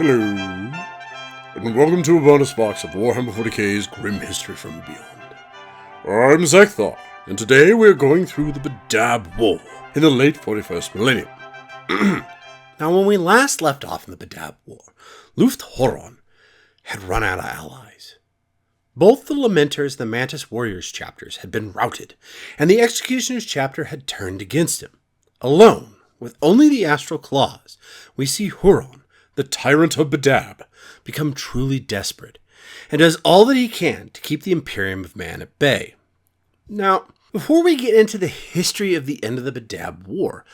Hello, and welcome to a bonus box of Warhammer 40k's Grim History from Beyond. I'm Zeckthar, and today we're going through the Badab War in the late 41st millennium. Now, when we last left off in the Badab War, Luth Huron had run out of allies. Both the Lamenters and the Mantis Warriors chapters had been routed, and the Executioners chapter had turned against him. Alone, with only the Astral Claws, we see Huron, the Tyrant of Badab, become truly desperate, and does all that he can to keep the Imperium of Man at bay. Now, before we get into the history of the end of the Badab War,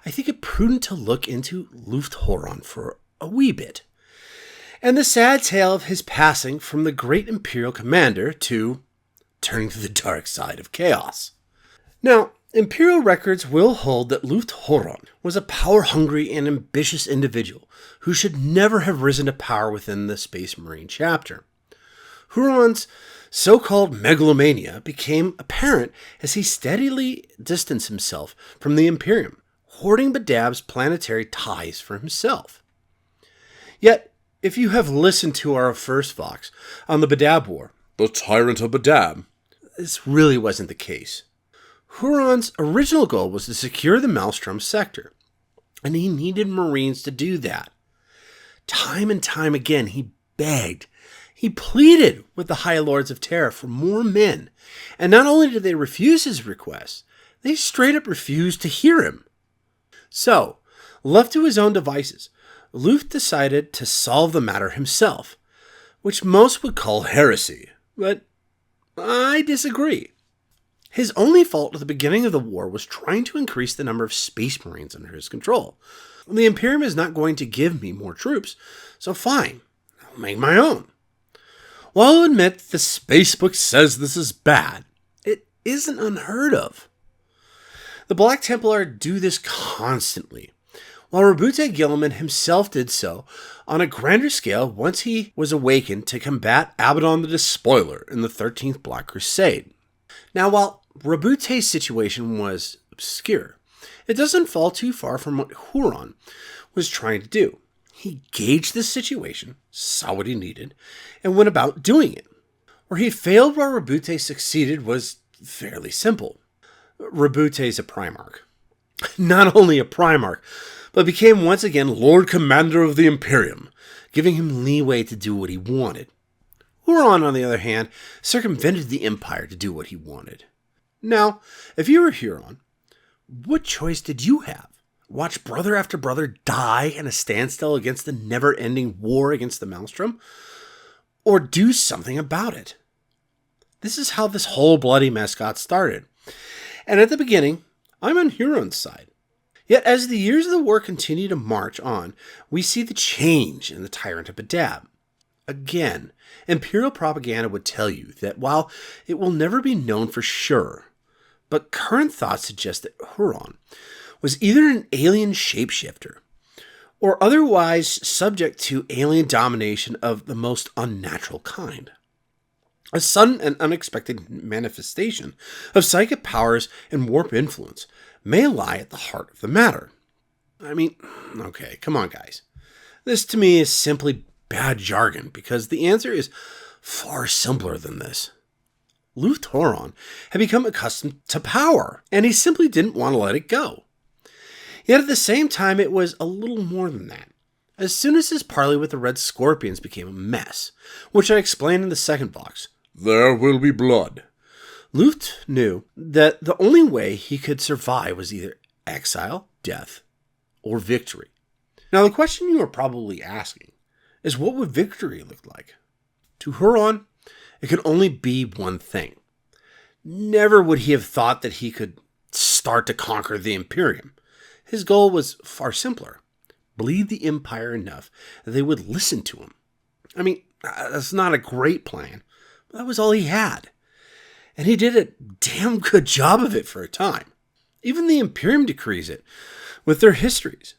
I think it prudent to look into Luth Huron for a wee bit, and the sad tale of his passing from the great Imperial commander to turning to the dark side of chaos. Now, Imperial records will hold that Luth Huron was a power-hungry and ambitious individual who should never have risen to power within the Space Marine chapter. Huron's so-called megalomania became apparent as he steadily distanced himself from the Imperium, hoarding Badab's planetary ties for himself. Yet, if you have listened to our first Vox on the Badab War, the Tyrant of Badab, this really wasn't the case. Huron's original goal was to secure the Maelstrom sector, and he needed Marines to do that. Time and time again, he begged, he pleaded with the High Lords of Terra for more men, and not only did they refuse his request, they straight up refused to hear him. So, left to his own devices, Luth decided to solve the matter himself, which most would call heresy, but I disagree. His only fault at the beginning of the war was trying to increase the number of Space Marines under his control. The Imperium is not going to give me more troops, so fine, I'll make my own. While I'll admit the Spacebook says this is bad, it isn't unheard of. The Black Templar do this constantly, while Rabute Gilliman himself did so on a grander scale once he was awakened to combat Abaddon the Despoiler in the 13th Black Crusade. Now, while Rabute's situation was obscure, it doesn't fall too far from what Huron was trying to do. He gauged the situation, saw what he needed, and went about doing it. Where he failed while Rabute succeeded was fairly simple. Rabute's a Primarch. Not only a Primarch, but became once again Lord Commander of the Imperium, giving him leeway to do what he wanted. Huron, on the other hand, circumvented the Empire to do what he wanted. Now, if you were Huron, what choice did you have? Watch brother after brother die in a standstill against the never-ending war against the Maelstrom? Or do something about it? This is how this whole bloody mess got started. And at the beginning, I'm on Huron's side. Yet as the years of the war continue to march on, we see the change in the Tyrant of Badab. Again, Imperial propaganda would tell you that while it will never be known for sure, but current thoughts suggest that Huron was either an alien shapeshifter or otherwise subject to alien domination of the most unnatural kind. A sudden and unexpected manifestation of psychic powers and warp influence may lie at the heart of the matter. I mean, okay, come on guys. This to me is simply bad jargon, because the answer is far simpler than this. Luth Huron had become accustomed to power, and he simply didn't want to let it go. Yet at the same time, it was a little more than that. As soon as his parley with the Red Scorpions became a mess, which I explained in the second box, there will be blood, Luth knew that the only way he could survive was either exile, death, or victory. Now the question you are probably asking is, what would victory look like? To Huron, it could only be one thing. Never would he have thought that he could start to conquer the Imperium. His goal was far simpler. Bleed the Empire enough that they would listen to him. I mean, that's not a great plan, but that was all he had. And he did a damn good job of it for a time. Even the Imperium decrees it with their histories.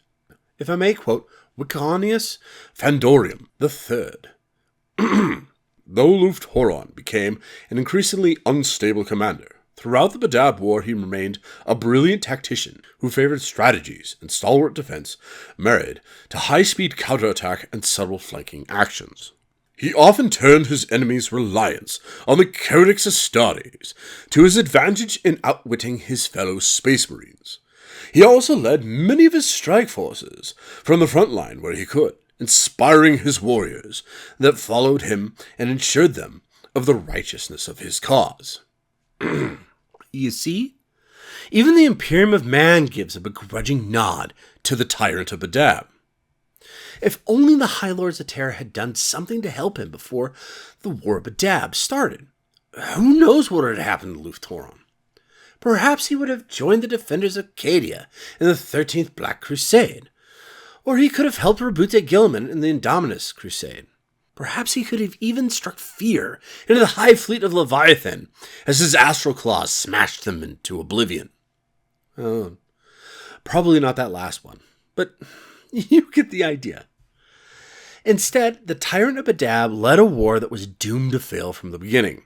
If I may quote Vicanius Fandorium III. Though Luft Huron became an increasingly unstable commander, Throughout the Badab War, he remained a brilliant tactician who favored strategies and stalwart defense, married to high-speed counterattack and subtle flanking actions. He often turned his enemies' reliance on the Codex Astartes to his advantage in outwitting his fellow Space Marines. He also led many of his strike forces from the front line where he could, inspiring his warriors that followed him and assured them of the righteousness of his cause. You see? Even the Imperium of Man gives a begrudging nod to the Tyrant of Badab. If only the High Lords of Terra had done something to help him before the War of Badab started. Who knows what would have happened to Luth Huron? Perhaps he would have joined the defenders of Cadia in the 13th Black Crusade. Or he could have helped Rabute Gilman in the Indominus Crusade. Perhaps he could have even struck fear into the High Fleet of Leviathan as his astral claws smashed them into oblivion. Oh, probably not that last one, but you get the idea. Instead, the Tyrant of Badab led a war that was doomed to fail from the beginning,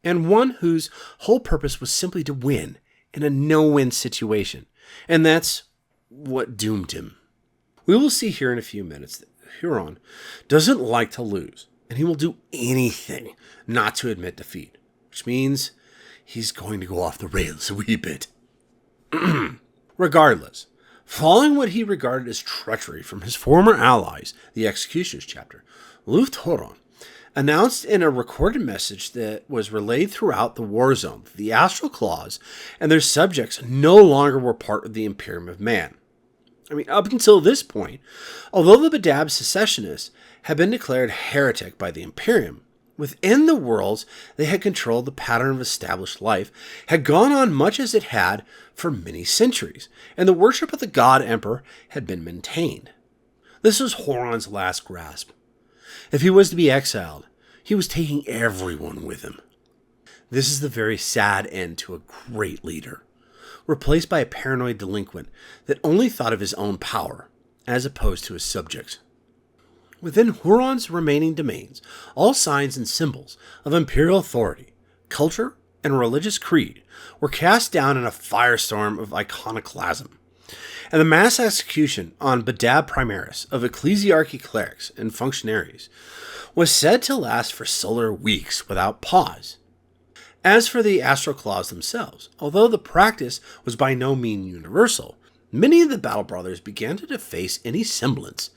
and one whose whole purpose was simply to win in a no-win situation, and that's what doomed him. We will see here in a few minutes that Huron doesn't like to lose, and he will do anything not to admit defeat, which means he's going to go off the rails a wee bit. Regardless, following what he regarded as treachery from his former allies, the Executioners chapter, Luth Huron announced in a recorded message that was relayed throughout the war zone that the Astral Claws and their subjects no longer were part of the Imperium of Man. Up until this point, although the Badab Secessionists had been declared heretic by the Imperium, within the worlds they had controlled the pattern of established life had gone on much as it had for many centuries, and the worship of the God Emperor had been maintained. This was Huron's last grasp. If he was to be exiled, he was taking everyone with him. This is the very sad end to a great leader, replaced by a paranoid delinquent that only thought of his own power, as opposed to his subjects. Within Huron's remaining domains, all signs and symbols of imperial authority, culture, and religious creed were cast down in a firestorm of iconoclasm, and the mass execution on Badab Primaris of ecclesiarchy clerics and functionaries was said to last for solar weeks without pause. As for the Astral Claws themselves, although the practice was by no means universal, many of the Battle Brothers began to deface any semblance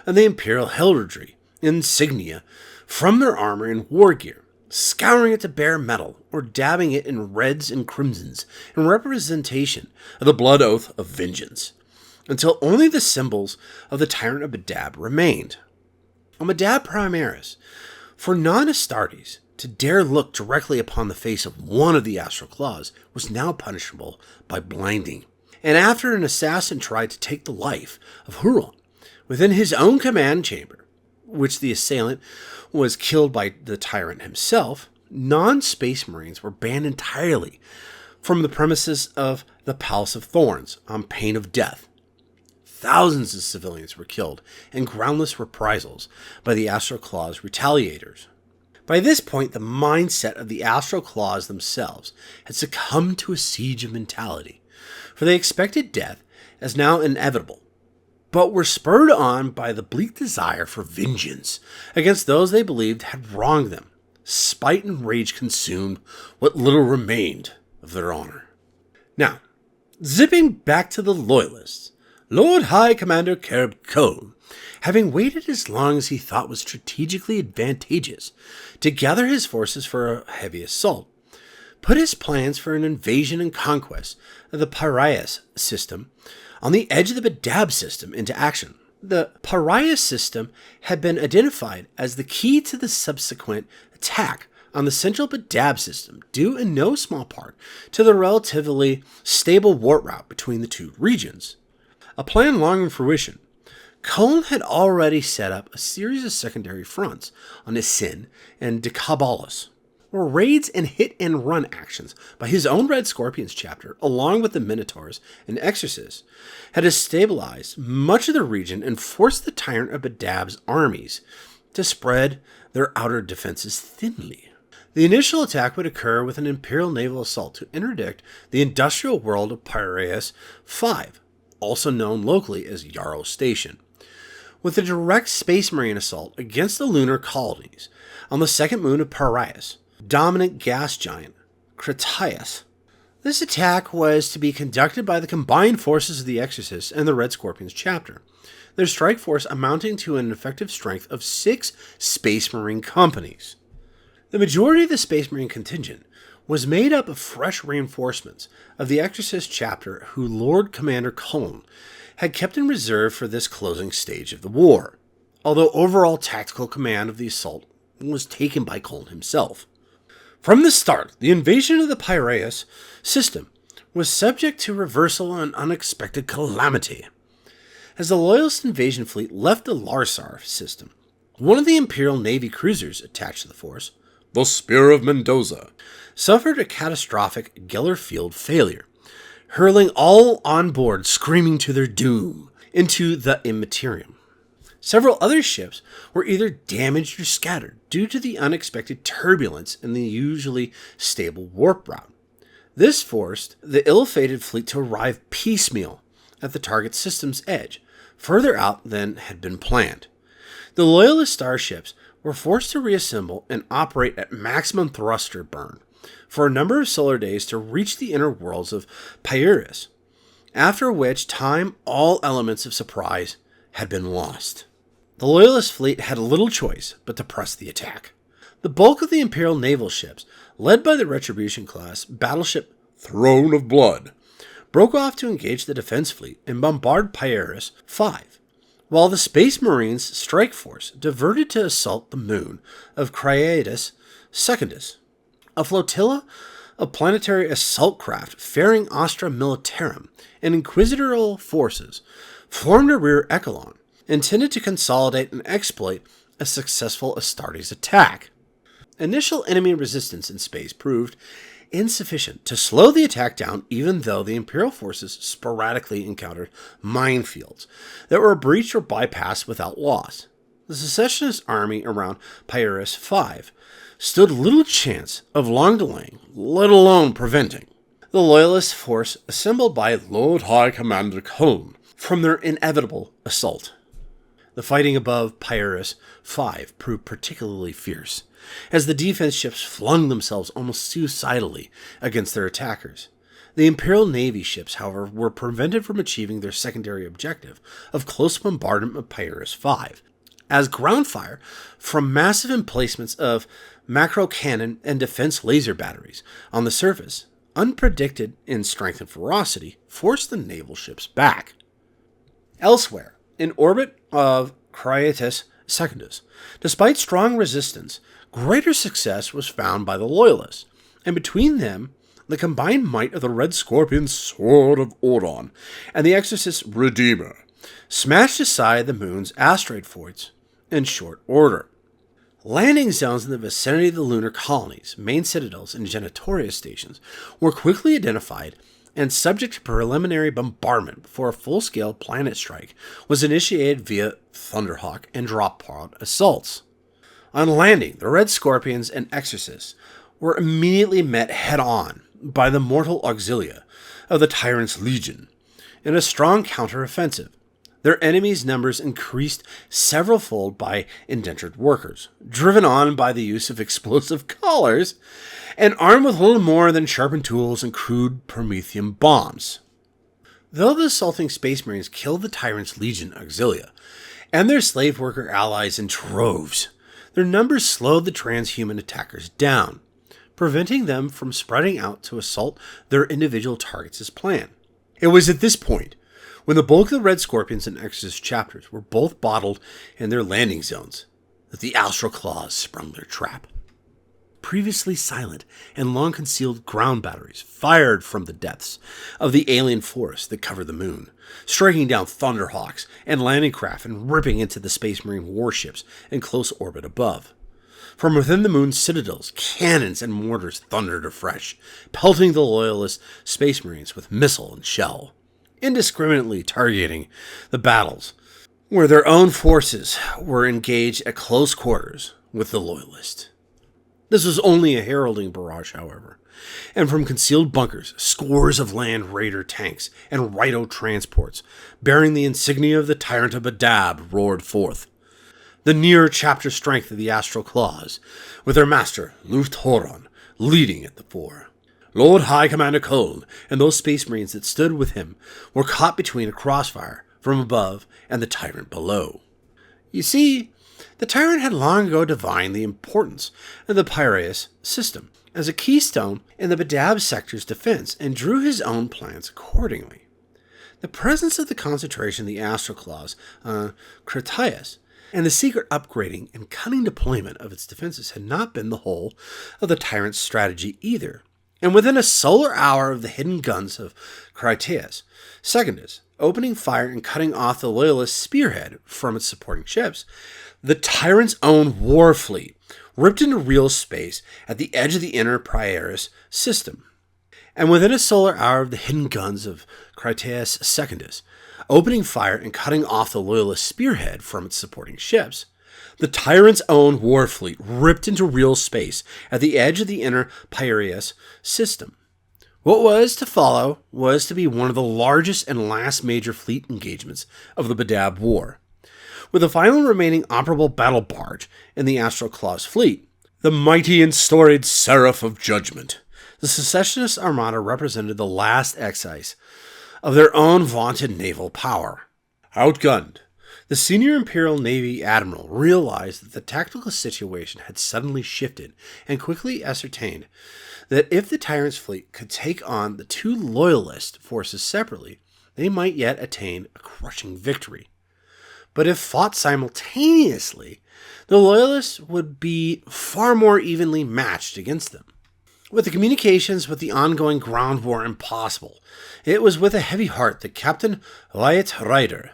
of the imperial heraldry insignia from their armor and war gear, scouring it to bare metal or dabbing it in reds and crimsons in representation of the blood oath of vengeance, until only the symbols of the Tyrant of Badab remained. On Badab Primaris, for non-Astartes to dare look directly upon the face of one of the Astral Claws was now punishable by blinding. And after an assassin tried to take the life of Huron within his own command chamber, which the assailant was killed by the tyrant himself, non-Space Marines were banned entirely from the premises of the Palace of Thorns on pain of death. Thousands of civilians were killed in groundless reprisals by the Astral Claws' retaliators. By this point, the mindset of the Astral Claws themselves had succumbed to a siege of mentality, for they expected death as now inevitable, but were spurred on by the bleak desire for vengeance against those they believed had wronged them. Spite and rage consumed what little remained of their honor. Now, zipping back to the Loyalists, Lord High Commander Kerb Cole, having waited as long as he thought was strategically advantageous to gather his forces for a heavy assault, put his plans for an invasion and conquest of the Pyas system on the edge of the Badab system into action. The Pyas system had been identified as the key to the subsequent attack on the central Badab system, due in no small part to the relatively stable war route between the two regions. A plan long in fruition, Cole had already set up a series of secondary fronts on Isin and Decabalus, where raids and hit-and-run actions by his own Red Scorpions chapter, along with the Minotaurs and Exorcists, had destabilized much of the region and forced the Tyrant of Badab's armies to spread their outer defenses thinly. The initial attack would occur with an Imperial naval assault to interdict the industrial world of Pyas 5, also known locally as Yarrow Station, with a direct Space Marine assault against the lunar colonies on the second moon of Pyas, dominant gas giant Cretaeus. This attack was to be conducted by the combined forces of the Exorcists and the Red Scorpions chapter, their strike force amounting to an effective strength of 6 Space Marine companies. The majority of the Space Marine contingent was made up of fresh reinforcements of the Exorcist chapter who Lord Commander Cullen had kept in reserve for this closing stage of the war, although overall tactical command of the assault was taken by Cullen himself. From the start, the invasion of the Pyas system was subject to reversal and unexpected calamity. As the Loyalist invasion fleet left the Larsar system, one of the Imperial Navy cruisers attached to the force, the Spear of Mendoza, suffered a catastrophic Geller field failure, hurling all on board screaming to their doom into the Imperium. Several other ships were either damaged or scattered due to the unexpected turbulence in the usually stable warp route. This forced the ill-fated fleet to arrive piecemeal at the target system's edge, further out than had been planned. The Loyalist starships were forced to reassemble and operate at maximum thruster burn for a number of solar days to reach the inner worlds of Pyas, after which time all elements of surprise had been lost. The Loyalist fleet had little choice but to press the attack. The bulk of the Imperial naval ships, led by the Retribution-class battleship Throne of Blood, broke off to engage the defense fleet and bombard Pyas 5, while the Space Marines' strike force diverted to assault the moon of Cryaetus Secundus. A flotilla of planetary assault craft faring Astra Militarum and Inquisitorial forces formed a rear echelon, intended to consolidate and exploit a successful Astartes attack. Initial enemy resistance in space proved insufficient to slow the attack down, even though the Imperial forces sporadically encountered minefields that were breached or bypassed without loss. The Secessionist army around Pyas 5 stood little chance of long delaying, let alone preventing the Loyalist force assembled by Lord High Commander Cullen from their inevitable assault. The fighting above Pyas 5 proved particularly fierce, as the defense ships flung themselves almost suicidally against their attackers. The Imperial Navy ships, however, were prevented from achieving their secondary objective of close bombardment of Pyas 5, as ground fire from massive emplacements of macro cannon and defense laser batteries on the surface, unpredicted in strength and ferocity, forced the naval ships back. Elsewhere, in orbit of Cryaetus Secundus, despite strong resistance, greater success was found by the Loyalists, and between them, the combined might of the Red Scorpion's Sword of Ordon and the Exorcist's Redeemer smashed aside the moon's asteroid forts in short order. Landing zones in the vicinity of the lunar colonies, main citadels, and genitoria stations were quickly identified and subject to preliminary bombardment before a full-scale planet strike was initiated via Thunderhawk and drop pod assaults. On landing, the Red Scorpions and Exorcists were immediately met head-on by the mortal auxilia of the Tyrant's Legion in a strong counter-offensive. Their enemies' numbers increased several-fold by indentured workers, driven on by the use of explosive collars, and armed with little more than sharpened tools and crude Promethean bombs. Though the assaulting Space Marines killed the Tyrant's Legion auxilia and their slave worker allies in droves, their numbers slowed the transhuman attackers down, preventing them from spreading out to assault their individual targets as planned. It was at this point, when the bulk of the Red Scorpions and Exorcist chapters were both bottled in their landing zones, that the Astral Claws sprung their trap. Previously silent and long-concealed ground batteries fired from the depths of the alien forest that covered the moon, striking down Thunderhawks and landing craft and ripping into the Space Marine warships in close orbit above. From within the moon's citadels, cannons and mortars thundered afresh, pelting the Loyalist Space Marines with missile and shell, indiscriminately targeting the battles where their own forces were engaged at close quarters with the Loyalists. This was only a heralding barrage, however, and from concealed bunkers, scores of land raider tanks and Rhino transports, bearing the insignia of the Tyrant of Badab, roared forth. The near chapter strength of the Astral Claws, with their master, Luth Huron, leading at the fore. Lord High Commander Cole and those Space Marines that stood with him were caught between a crossfire from above and the Tyrant below. You see, the Tyrant had long ago divined the importance of the Pyas system as a keystone in the Badab sector's defense and drew his own plans accordingly. The presence of the concentration of the Astral Claws on Critias and the secret upgrading and cunning deployment of its defenses had not been the whole of the Tyrant's strategy either. And within a solar hour of the hidden guns of Critias, Secondus, opening fire and cutting off the Loyalist spearhead from its supporting ships, the Tyrant's own war fleet ripped into real space at the edge of the inner Pyas system. And within a solar hour of the hidden guns of Critias Secondus, opening fire and cutting off the Loyalist spearhead from its supporting ships, the Tyrant's own war fleet ripped into real space at the edge of the inner Pyas system. What was to follow was to be one of the largest and last major fleet engagements of the Badab War. With the final remaining operable battle barge in the Astral Claws fleet, the mighty and storied Seraph of Judgment, the Secessionist armada represented the last excise of their own vaunted naval power. Outgunned, the senior Imperial Navy admiral realized that the tactical situation had suddenly shifted and quickly ascertained that if the Tyrant's fleet could take on the two Loyalist forces separately, they might yet attain a crushing victory. But if fought simultaneously, the Loyalists would be far more evenly matched against them. With the communications with the ongoing ground war impossible, it was with a heavy heart that Captain Wyatt Ryder,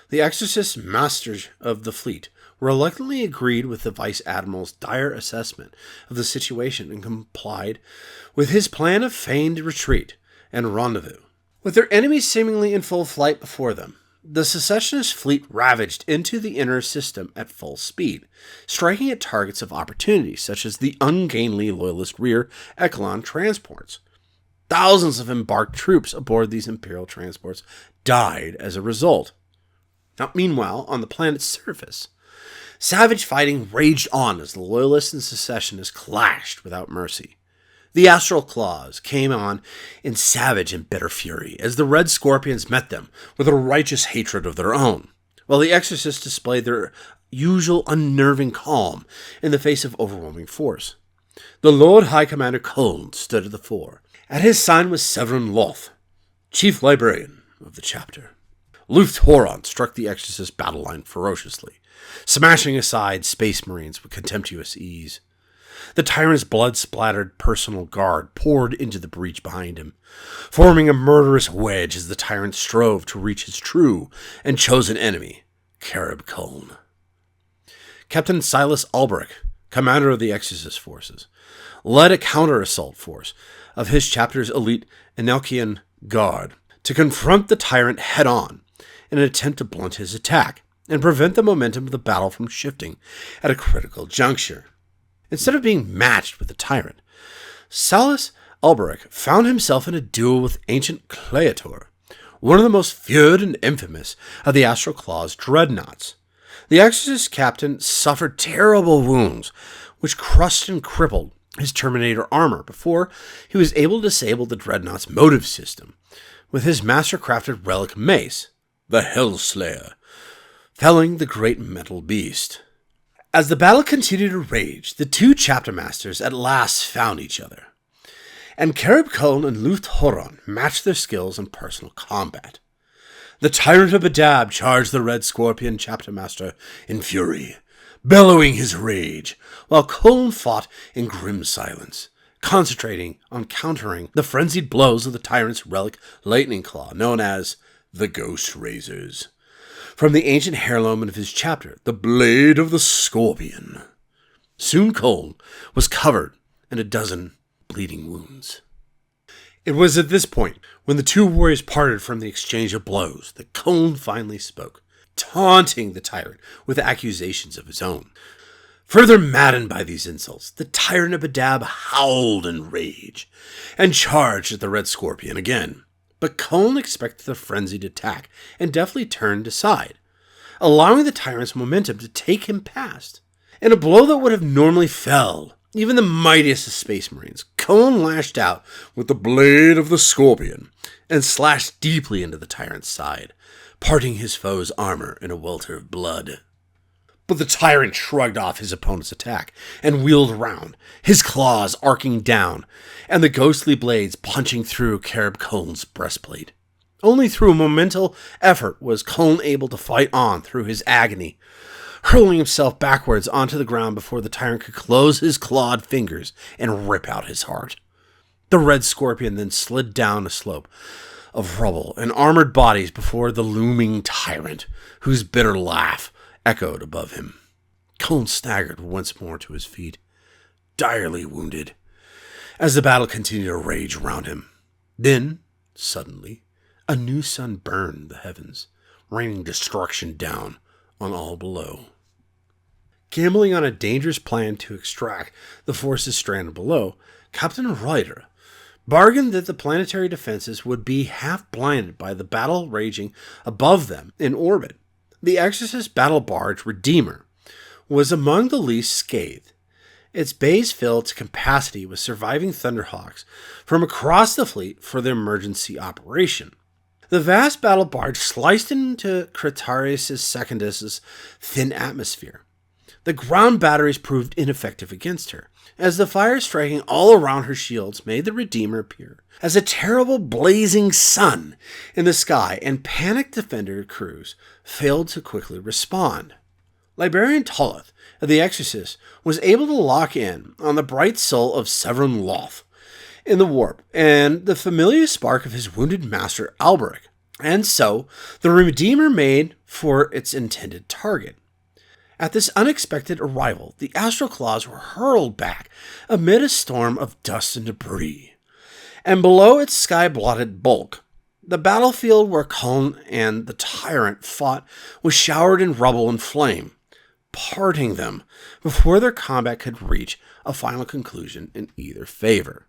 the exorcist master of the fleet, reluctantly agreed with the Vice Admiral's dire assessment of the situation and complied with his plan of feigned retreat and rendezvous. With their enemies seemingly in full flight before them, the Secessionist fleet ravaged into the inner system at full speed, striking at targets of opportunity such as the ungainly Loyalist rear echelon transports. Thousands of embarked troops aboard these Imperial transports died as a result. Now, meanwhile, on the planet's surface, savage fighting raged on as the Loyalists and Secessionists clashed without mercy. The Astral Claws came on in savage and bitter fury as the Red Scorpions met them with a righteous hatred of their own, while the Exorcists displayed their usual unnerving calm in the face of overwhelming force. The Lord High Commander Cole stood at the fore. At his side was Severin Loth, chief librarian of the chapter. Luth Huron struck the Exorcist battle line ferociously, smashing aside Space Marines with contemptuous ease. The Tyrant's blood-splattered personal guard poured into the breach behind him, forming a murderous wedge as the Tyrant strove to reach his true and chosen enemy, Carib Colne. Captain Silas Albrecht, commander of the Exorcist forces, led a counter-assault force of his chapter's elite Enelkian Guard to confront the Tyrant head-on in an attempt to blunt his attack and prevent the momentum of the battle from shifting at a critical juncture. Instead of being matched with the Tyrant, Silas Albrecht found himself in a duel with ancient Cleator, one of the most feared and infamous of the Astral Claws dreadnoughts. The Exorcist captain suffered terrible wounds, which crushed and crippled his Terminator armor before he was able to disable the dreadnought's motive system with his master-crafted relic mace, the Hellslayer, felling the great metal beast. As the battle continued to rage, the two chapter masters at last found each other, and Carib Colne and Luth Huron matched their skills in personal combat. The Tyrant of Badab charged the Red Scorpion chapter master in fury, bellowing his rage, while Colne fought in grim silence, concentrating on countering the frenzied blows of the Tyrant's relic lightning claw, known as the Ghost Razors, from the ancient heirloom of his chapter, the Blade of the Scorpion. Soon Colne was covered in a dozen bleeding wounds. It was at this point, when the two warriors parted from the exchange of blows, that Colne finally spoke, taunting the Tyrant with accusations of his own. Further maddened by these insults, the Tyrant of Badab howled in rage and charged at the Red Scorpion again. But Khuln expected the frenzied attack and deftly turned aside, allowing the Tyrant's momentum to take him past. In a blow that would have normally felled even the mightiest of Space Marines, Khuln lashed out with the blade of the Scorpion and slashed deeply into the Tyrant's side, parting his foe's armor in a welter of blood. But the Tyrant shrugged off his opponent's attack and wheeled around, his claws arcing down, and the ghostly blades punching through Carib Khuln's breastplate. Only through a momental effort was Khuln able to fight on through his agony, hurling himself backwards onto the ground before the Tyrant could close his clawed fingers and rip out his heart. The Red Scorpion then slid down a slope of rubble and armored bodies before the looming Tyrant, whose bitter laugh echoed above him. Khuln staggered once more to his feet, direly wounded, as the battle continued to rage around him. Then, suddenly, a new sun burned the heavens, raining destruction down on all below. Gambling on a dangerous plan to extract the forces stranded below, Captain Ryder bargained that the planetary defenses would be half blinded by the battle raging above them in orbit. The Exorcist battle barge Redeemer was among the least scathed, its bays filled to capacity with surviving Thunderhawks from across the fleet for the emergency operation. The vast battle barge sliced into Cretarius Secundus's thin atmosphere. The ground batteries proved ineffective against her, as the fire striking all around her shields made the Redeemer appear as a terrible blazing sun in the sky, and panicked defender crews failed to quickly respond. Librarian Toleth of the Exorcist was able to lock in on the bright soul of Severin Loth in the warp and the familiar spark of his wounded master Alberic, and so the Redeemer made for its intended target. At this unexpected arrival, the Astral Claws were hurled back amid a storm of dust and debris, and below its sky-blotted bulk, the battlefield where Khuln and the Tyrant fought was showered in rubble and flame, parting them before their combat could reach a final conclusion in either favor.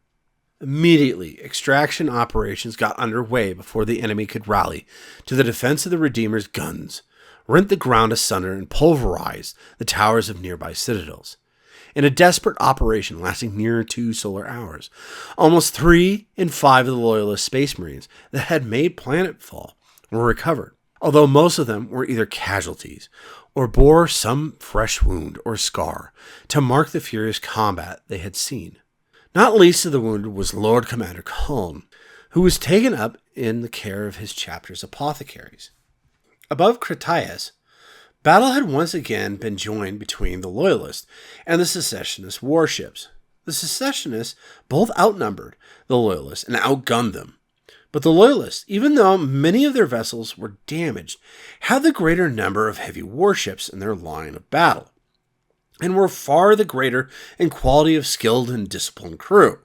Immediately, extraction operations got underway before the enemy could rally to the defense of the Redeemer's guns, rent the ground asunder, and pulverized the towers of nearby citadels. In a desperate operation lasting near 2 solar hours, almost 3 in 5 of the Loyalist Space Marines that had made planetfall were recovered, although most of them were either casualties or bore some fresh wound or scar to mark the furious combat they had seen. Not least of the wounded was Lord Commander Khuln, who was taken up in the care of his chapter's apothecaries. Above Cretias, battle had once again been joined between the Loyalist and the Secessionist warships. The Secessionists both outnumbered the Loyalists and outgunned them. But the Loyalists, even though many of their vessels were damaged, had the greater number of heavy warships in their line of battle, and were far the greater in quality of skilled and disciplined crew.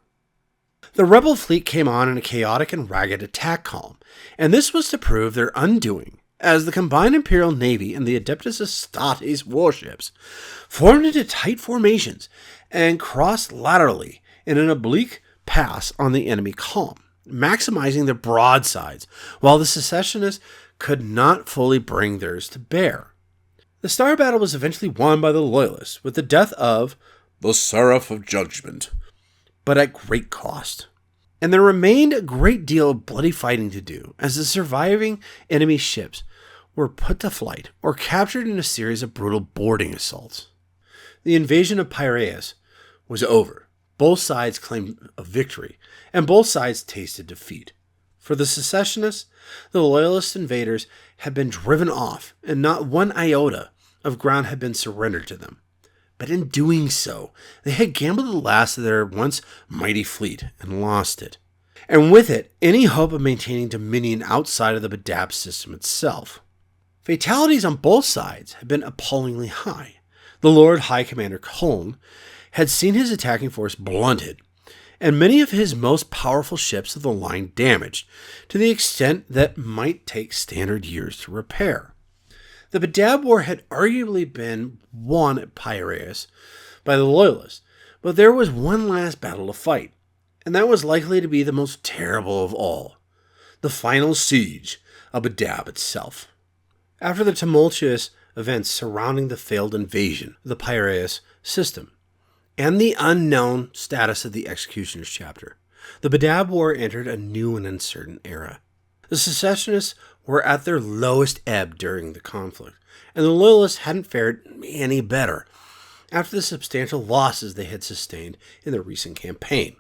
The rebel fleet came on in a chaotic and ragged attack column, and this was to prove their undoing, as the combined Imperial Navy and the Adeptus Astartes warships formed into tight formations and crossed laterally in an oblique pass on the enemy column, maximizing their broadsides, while the Secessionists could not fully bring theirs to bear. The Star Battle was eventually won by the Loyalists with the death of the Seraph of Judgment, but at great cost. And there remained a great deal of bloody fighting to do, as the surviving enemy ships were put to flight or captured in a series of brutal boarding assaults. The invasion of Pyas was over. Both sides claimed a victory, and both sides tasted defeat. For the Secessionists, the Loyalist invaders had been driven off, and not one iota of ground had been surrendered to them. But in doing so, they had gambled the last of their once mighty fleet and lost it, and with it any hope of maintaining dominion outside of the Badab system itself. Fatalities on both sides had been appallingly high. The Lord High Commander Khuln had seen his attacking force blunted, and many of his most powerful ships of the line damaged, to the extent that might take standard years to repair. The Badab War had arguably been won at Pyas by the Loyalists, but there was one last battle to fight, and that was likely to be the most terrible of all, the final siege of Badab itself. After the tumultuous events surrounding the failed invasion of the Pyas system, and the unknown status of the Executioner's chapter, the Badab War entered a new and uncertain era. The Secessionists were at their lowest ebb during the conflict, and the Loyalists hadn't fared any better after the substantial losses they had sustained in the recent campaign.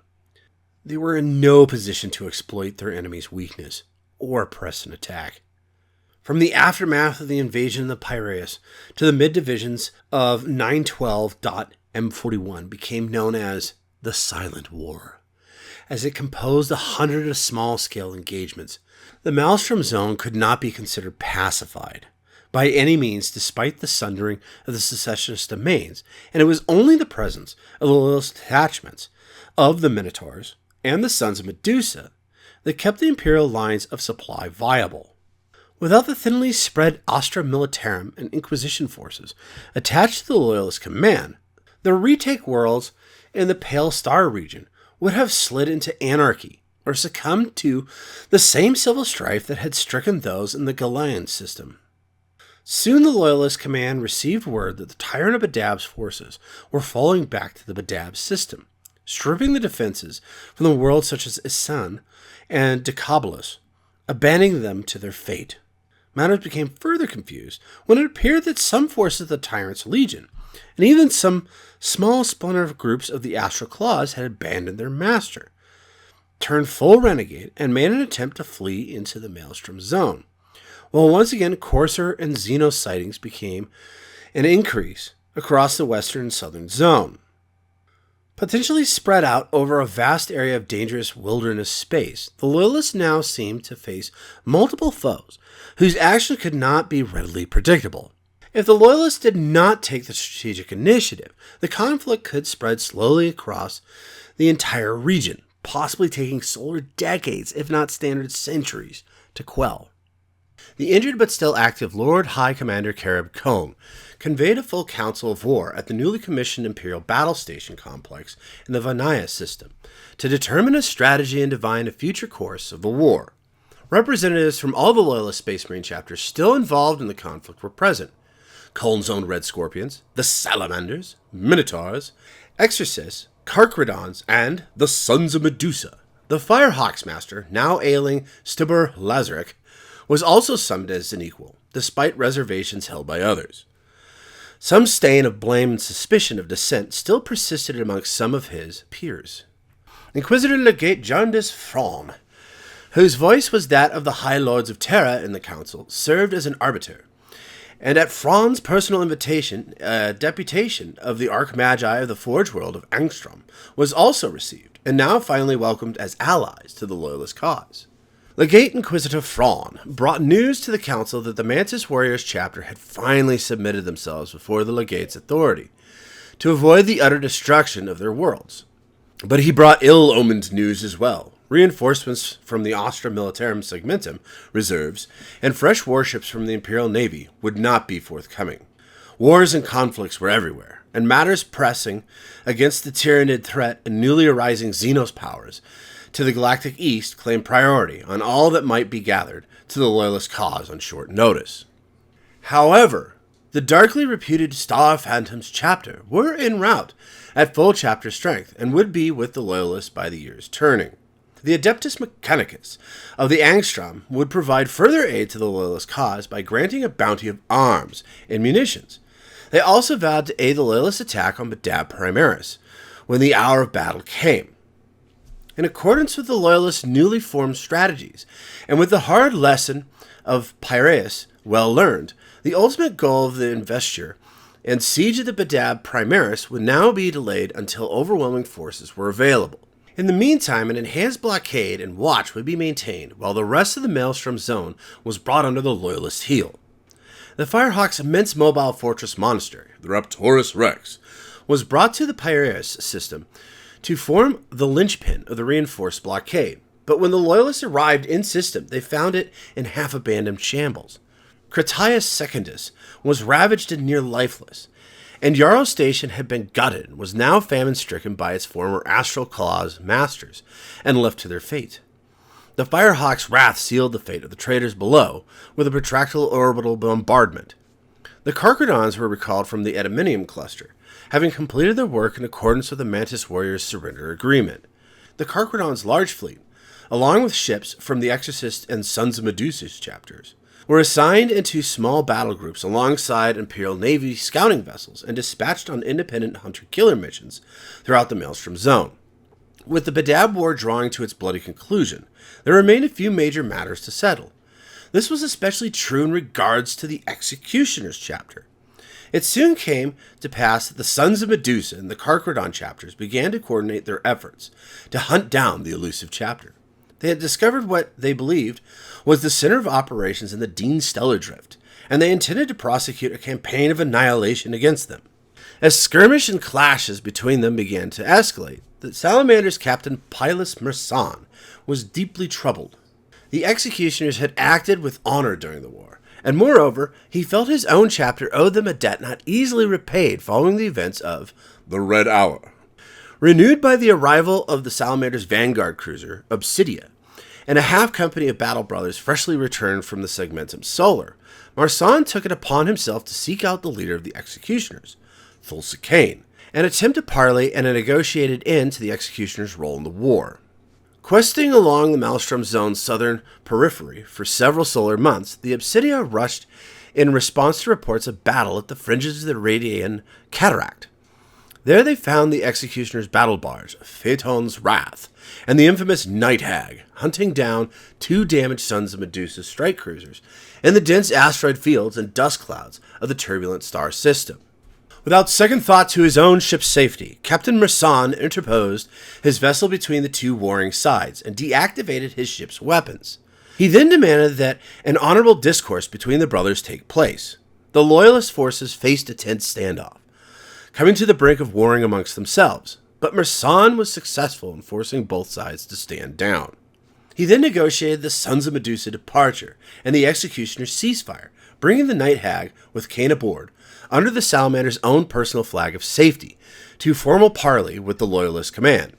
They were in no position to exploit their enemy's weakness or press an attack. From the aftermath of the invasion of the Pyas to the mid-divisions of 912.M41 became known as the Silent War, as it composed 100 of small-scale engagements. The Maelstrom zone could not be considered pacified by any means despite the sundering of the secessionist domains, and it was only the presence of the loyalist detachments of the Minotaurs and the Sons of Medusa that kept the imperial lines of supply viable. Without the thinly spread Astra Militarum and Inquisition forces attached to the loyalist command, the retake worlds in the Pale Star region would have slid into anarchy or succumbed to the same civil strife that had stricken those in the Galilean system. Soon the Loyalist command received word that the Tyrant of Badab's forces were falling back to the Badab system, stripping the defenses from the worlds such as Isan and Decapolis, abandoning them to their fate. Matters became further confused when it appeared that some forces of the Tyrant's Legion, and even some small splinter groups of the Astral Claws had abandoned their master, turned full renegade, and made an attempt to flee into the Maelstrom zone. While once again Corsair and Xeno sightings became an increase across the western and southern zone. Potentially spread out over a vast area of dangerous wilderness space, the Loyalists now seemed to face multiple foes whose actions could not be readily predictable. If the Loyalists did not take the strategic initiative, the conflict could spread slowly across the entire region, possibly taking solar decades, if not standard centuries, to quell. The injured but still active Lord High Commander Carib Cone conveyed a full council of war at the newly commissioned Imperial Battle Station complex in the Vanaya system to determine a strategy and divine a future course of the war. Representatives from all the Loyalist Space Marine chapters still involved in the conflict were present. Cone's own Red Scorpions, the Salamanders, Minotaurs, Exorcists, Carcharodons, and the Sons of Medusa. The Firehawks Master, now ailing Stibur Lazaric, was also summoned as an equal, despite reservations held by others. Some stain of blame and suspicion of dissent still persisted amongst some of his peers. Inquisitor Legate Jarndis Fron, whose voice was that of the High Lords of Terra in the council, served as an arbiter, and at Fron's personal invitation, a deputation of the Archmagi of the Forge World of Angstrom was also received, and now finally welcomed as allies to the Loyalist cause. Legate Inquisitor Fron brought news to the council that the Mantis Warriors chapter had finally submitted themselves before the Legate's authority, to avoid the utter destruction of their worlds. But he brought ill-omened news as well. Reinforcements from the Astra Militarum Segmentum reserves and fresh warships from the Imperial Navy would not be forthcoming. Wars and conflicts were everywhere, and matters pressing against the Tyranid threat and newly arising Xenos powers to the Galactic East claimed priority on all that might be gathered to the Loyalist cause on short notice. However, the darkly reputed Star Phantoms chapter were en route at full chapter strength and would be with the Loyalists by the year's turning. The Adeptus Mechanicus of the Angstrom would provide further aid to the Loyalist cause by granting a bounty of arms and munitions. They also vowed to aid the Loyalist attack on Badab Primaris when the hour of battle came. In accordance with the Loyalists' newly formed strategies, and with the hard lesson of Pyas well learned, the ultimate goal of the investiture and siege of the Badab Primaris would now be delayed until overwhelming forces were available. In the meantime, an enhanced blockade and watch would be maintained while the rest of the Maelstrom zone was brought under the Loyalist heel. The Firehawk's immense mobile fortress monastery, the Raptorus Rex, was brought to the Pyas system to form the linchpin of the reinforced blockade, but when the Loyalists arrived in system, they found it in half-abandoned shambles. Crataeus Secundus was ravaged and near lifeless, and Yarrow Station had been gutted and was now famine-stricken by its former Astral Claws masters and left to their fate. The Firehawk's wrath sealed the fate of the traitors below with a protracted orbital bombardment. The Carchrodons were recalled from the Ediminium cluster, having completed their work in accordance with the Mantis Warriors' surrender agreement. The Carchrodons' large fleet, along with ships from the Exorcist and Sons of Medusa's chapters, were assigned into small battle groups alongside Imperial Navy scouting vessels and dispatched on independent hunter-killer missions throughout the Maelstrom zone. With the Badab War drawing to its bloody conclusion, there remained a few major matters to settle. This was especially true in regards to the Executioners chapter. It soon came to pass that the Sons of Medusa and the Carchrodon chapters began to coordinate their efforts to hunt down the elusive chapter. They had discovered what they believed was the center of operations in the Dean Stellar Drift, and they intended to prosecute a campaign of annihilation against them. As skirmish and clashes between them began to escalate, the Salamander's captain Pyas Mersan was deeply troubled. The Executioners had acted with honor during the war, and moreover, he felt his own chapter owed them a debt not easily repaid following the events of the Red Hour. Renewed by the arrival of the Salamander's vanguard cruiser, Obsidia, and a half-company of battle brothers freshly returned from the Segmentum Solar, Marsan took it upon himself to seek out the leader of the Executioners, Thulsa Kane, and attempt to parley and a negotiated end to the Executioners' role in the war. Questing along the Maelstrom Zone's southern periphery for several solar months, the Obsidia rushed in response to reports of battle at the fringes of the Radian Cataract. There they found the Executioner's battle barge, Phaeton's Wrath, and the infamous Night Hag, hunting down two damaged Sons of Medusa's strike cruisers in the dense asteroid fields and dust clouds of the turbulent star system. Without second thought to his own ship's safety, Captain Mersan interposed his vessel between the two warring sides and deactivated his ship's weapons. He then demanded that an honorable discourse between the brothers take place. The Loyalist forces faced a tense standoff, coming to the brink of warring amongst themselves, but Mersan was successful in forcing both sides to stand down. He then negotiated the Sons of Medusa departure and the Executioner's ceasefire, bringing the Night Hag, with Kane aboard, under the Salamander's own personal flag of safety, to formal parley with the Loyalist command.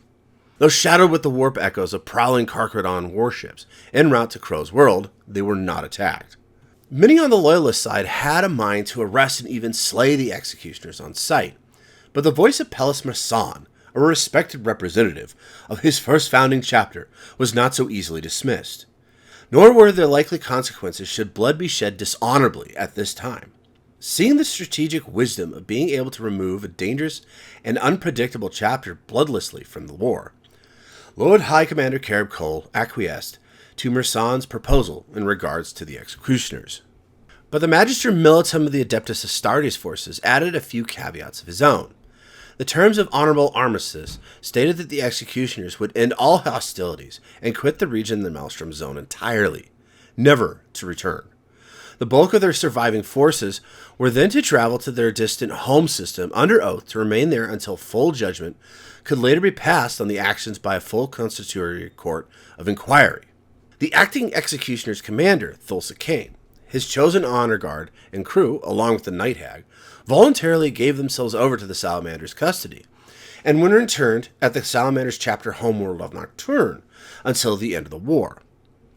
Though shadowed with the warp echoes of prowling Carchrodon warships en route to Crow's World, they were not attacked. Many on the Loyalist side had a mind to arrest and even slay the Executioners on sight, but the voice of Pyas Mersan, a respected representative of his first founding chapter, was not so easily dismissed. Nor were there likely consequences should blood be shed dishonorably at this time. Seeing the strategic wisdom of being able to remove a dangerous and unpredictable chapter bloodlessly from the war, Lord High Commander Carib Cole acquiesced to Mersan's proposal in regards to the Executioners. But the Magister Militum of the Adeptus Astartes forces added a few caveats of his own. The terms of honorable armistice stated that the Executioners would end all hostilities and quit the region of the Maelstrom Zone entirely, never to return. The bulk of their surviving forces were then to travel to their distant home system under oath to remain there until full judgment could later be passed on the actions by a full constitutory court of inquiry. The acting Executioner's commander, Thulsa Kane, his chosen honor guard and crew, along with the Night Hag, voluntarily gave themselves over to the Salamander's custody, and were interned at the Salamander's chapter homeworld of Nocturne until the end of the war.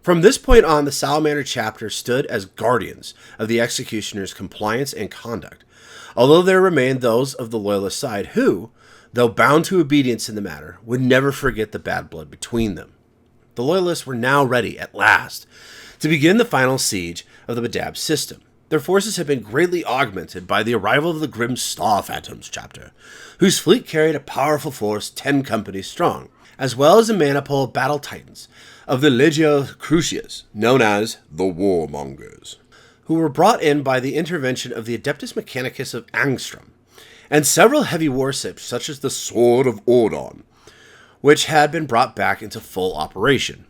From this point on, the Salamander chapter stood as guardians of the Executioner's compliance and conduct, although there remained those of the Loyalist side who, though bound to obedience in the matter, would never forget the bad blood between them. The Loyalists were now ready, at last, to begin the final siege of the Badab system. Their forces had been greatly augmented by the arrival of the grim Star Phantoms chapter, whose fleet carried a powerful force 10 companies strong, as well as a maniple of battle titans of the Legio Crucius, known as the Warmongers, who were brought in by the intervention of the Adeptus Mechanicus of Angstrom, and several heavy warships such as the Sword of Ordon, which had been brought back into full operation.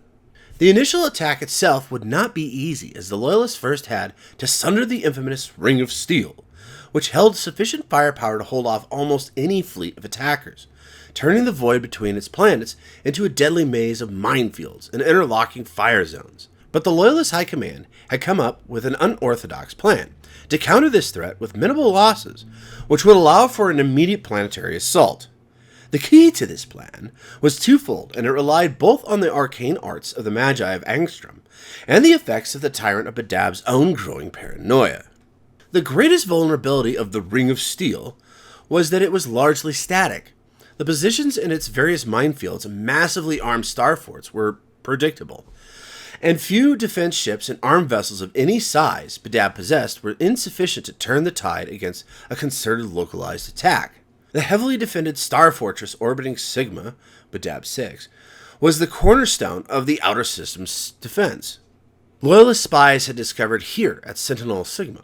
The initial attack itself would not be easy, as the Loyalists first had to sunder the infamous Ring of Steel, which held sufficient firepower to hold off almost any fleet of attackers, turning the void between its planets into a deadly maze of minefields and interlocking fire zones. But the Loyalist High Command had come up with an unorthodox plan to counter this threat with minimal losses, which would allow for an immediate planetary assault. The key to this plan was twofold, and it relied both on the arcane arts of the Magi of Angstrom and the effects of the Tyrant of Badab's own growing paranoia. The greatest vulnerability of the Ring of Steel was that it was largely static. The positions in its various minefields and massively armed star forts were predictable, and few defense ships and armed vessels of any size Badab possessed were insufficient to turn the tide against a concerted localized attack. The heavily defended star fortress orbiting Sigma, Badab 6, was the cornerstone of the outer system's defense. Loyalist spies had discovered here at Sentinel Sigma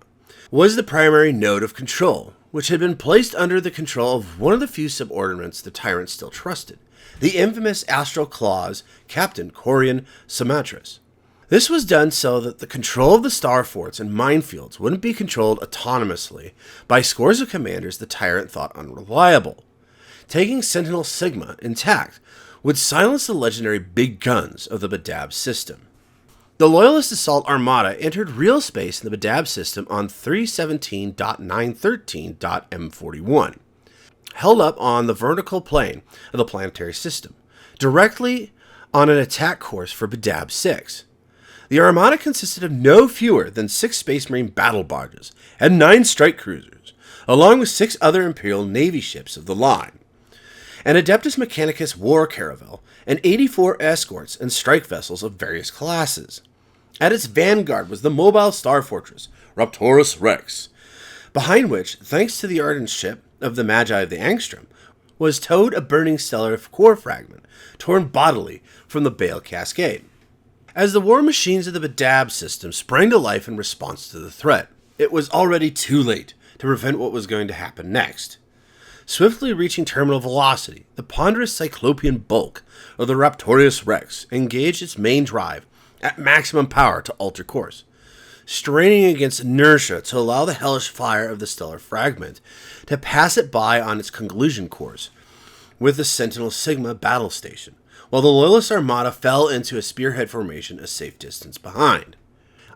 was the primary node of control, which had been placed under the control of one of the few subordinates the Tyrant still trusted, the infamous Astral Claw's Captain Corian Sumatras. This was done so that the control of the star forts and minefields wouldn't be controlled autonomously by scores of commanders the Tyrant thought unreliable. Taking Sentinel Sigma intact would silence the legendary big guns of the Badab system. The Loyalist Assault Armada entered real space in the Badab system on 317.913.M41, held up on the vertical plane of the planetary system, directly on an attack course for Badab 6. The Armada consisted of no fewer than 6 Space Marine battle barges and 9 strike cruisers, along with 6 other Imperial Navy ships of the line, an Adeptus Mechanicus war caravel, and 84 escorts and strike vessels of various classes. At its vanguard was the mobile star fortress, Raptorus Rex, behind which, thanks to the ardent ship of the Magi of the Angstrom, was towed a burning stellar core fragment, torn bodily from the Bale Cascade. As the war machines of the Badab system sprang to life in response to the threat, it was already too late to prevent what was going to happen next. Swiftly reaching terminal velocity, the ponderous cyclopean bulk of the Raptorius Rex engaged its main drive at maximum power to alter course, straining against inertia to allow the hellish fire of the stellar fragment to pass it by on its conclusion course with the Sentinel Sigma battle station, while the Loyalist Armada fell into a spearhead formation a safe distance behind.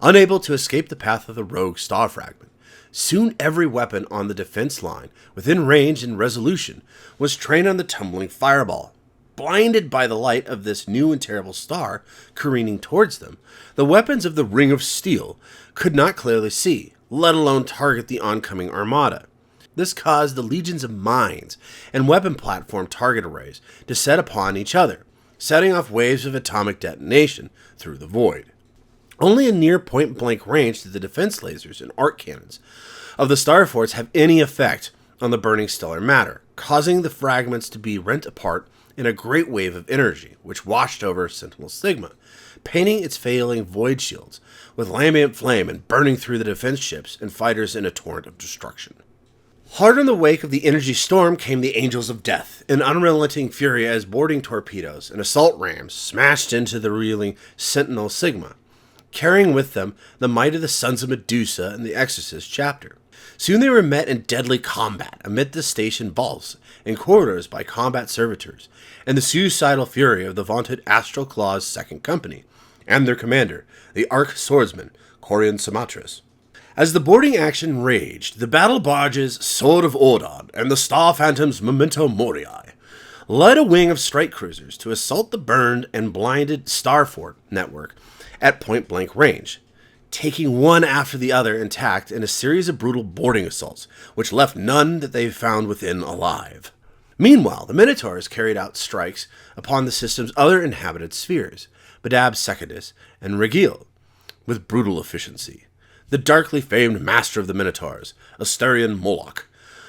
Unable to escape the path of the rogue star fragment, soon every weapon on the defense line, within range and resolution, was trained on the tumbling fireball. Blinded by the light of this new and terrible star careening towards them, the weapons of the Ring of Steel could not clearly see, let alone target the oncoming armada. This caused the legions of mines and weapon platform target arrays to set upon each other, setting off waves of atomic detonation through the void. Only in near point-blank range did the defense lasers and arc cannons of the star forts have any effect on the burning stellar matter, causing the fragments to be rent apart in a great wave of energy, which washed over Sentinel Sigma, painting its failing void shields with lambent flame and burning through the defense ships and fighters in a torrent of destruction. Hard on the wake of the energy storm came the Angels of Death, in unrelenting fury as boarding torpedoes and assault rams smashed into the reeling Sentinel Sigma, carrying with them the might of the Sons of Medusa and the Exorcist chapter. Soon they were met in deadly combat amid the station vaults and corridors by combat servitors, and the suicidal fury of the vaunted Astral Claw's second company, and their commander, the Arch Swordsman, Corian Sumatras. As the boarding action raged, the battle barges Sword of Ordon and the Star Phantom's Memento Mori led a wing of strike cruisers to assault the burned and blinded Starfort network at point-blank range, taking one after the other intact in a series of brutal boarding assaults, which left none that they found within alive. Meanwhile, the Minotaurs carried out strikes upon the system's other inhabited spheres, Badab Secundus and Regil, with brutal efficiency. The darkly famed master of the Minotaurs, Astarion Moloch,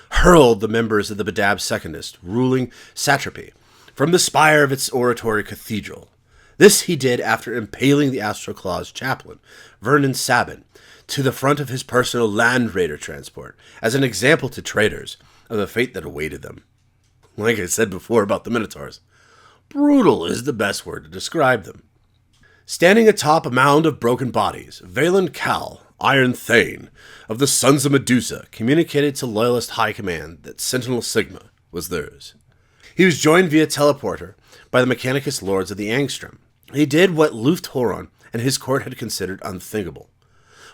hurled the members of the Badab Secundus, ruling satrapy, from the spire of its oratory cathedral. This he did after impaling the Astral Claw's chaplain, Vernon Sabin, to the front of his personal Land Raider transport, as an example to traitors of the fate that awaited them. Like I said before about the Minotaurs, brutal is the best word to describe them. Standing atop a mound of broken bodies, Valen Cal, Iron Thane, of the Sons of Medusa, communicated to Loyalist High Command that Sentinel Sigma was theirs. He was joined via teleporter by the Mechanicus Lords of the Angstrom. He did what Luth Huron and his court had considered unthinkable.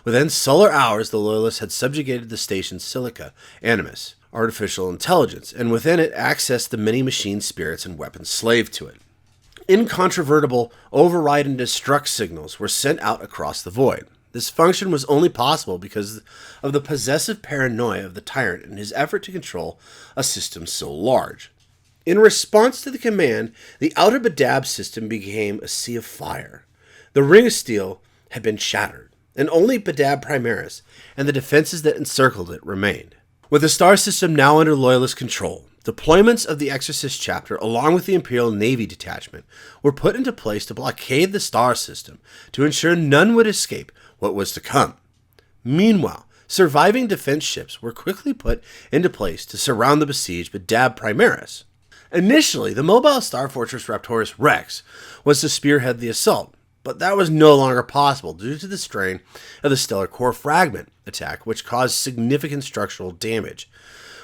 Within solar hours, the Loyalists had subjugated the station's silica, animus, artificial intelligence, and within it accessed the many machine spirits and weapons slaved to it. Incontrovertible override and destruct signals were sent out across the void. This function was only possible because of the possessive paranoia of the Tyrant in his effort to control a system so large. In response to the command, the outer Badab system became a sea of fire. The ring of steel had been shattered, and only Badab Primaris and the defenses that encircled it remained. With the star system now under Loyalist control, deployments of the Exorcist chapter along with the Imperial Navy detachment were put into place to blockade the star system to ensure none would escape what was to come. Meanwhile, surviving defense ships were quickly put into place to surround the besieged Badab Primaris. Initially, the mobile star fortress Raptoris Rex was to spearhead the assault, but that was no longer possible due to the strain of the stellar core fragment attack, which caused significant structural damage,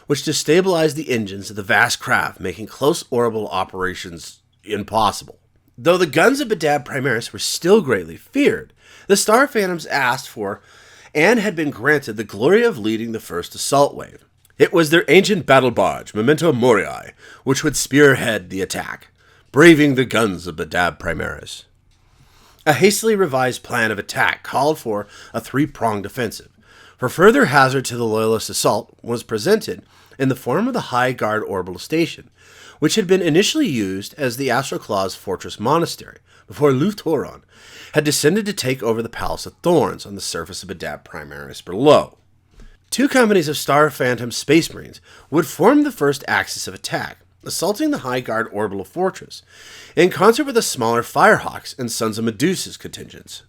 which destabilized the engines of the vast craft, making close orbital operations impossible. Though the guns of Badab Primaris were still greatly feared, the Star Phantoms asked for and had been granted the glory of leading the first assault wave. It was their ancient battle barge, Memento Mori, which would spearhead the attack, braving the guns of Badab Primaris. A hastily revised plan of attack called for a three-pronged offensive. For further hazard to the Loyalist assault was presented in the form of the High Guard Orbital Station, which had been initially used as the Astroclaw's Fortress Monastery, before Luth Huron had descended to take over the Palace of Thorns on the surface of Badab Primaris below. Two companies of Star Phantom Space Marines would form the first axis of attack, assaulting the High Guard Orbital Fortress, in concert with the smaller Firehawks and Sons of Medusa's contingents.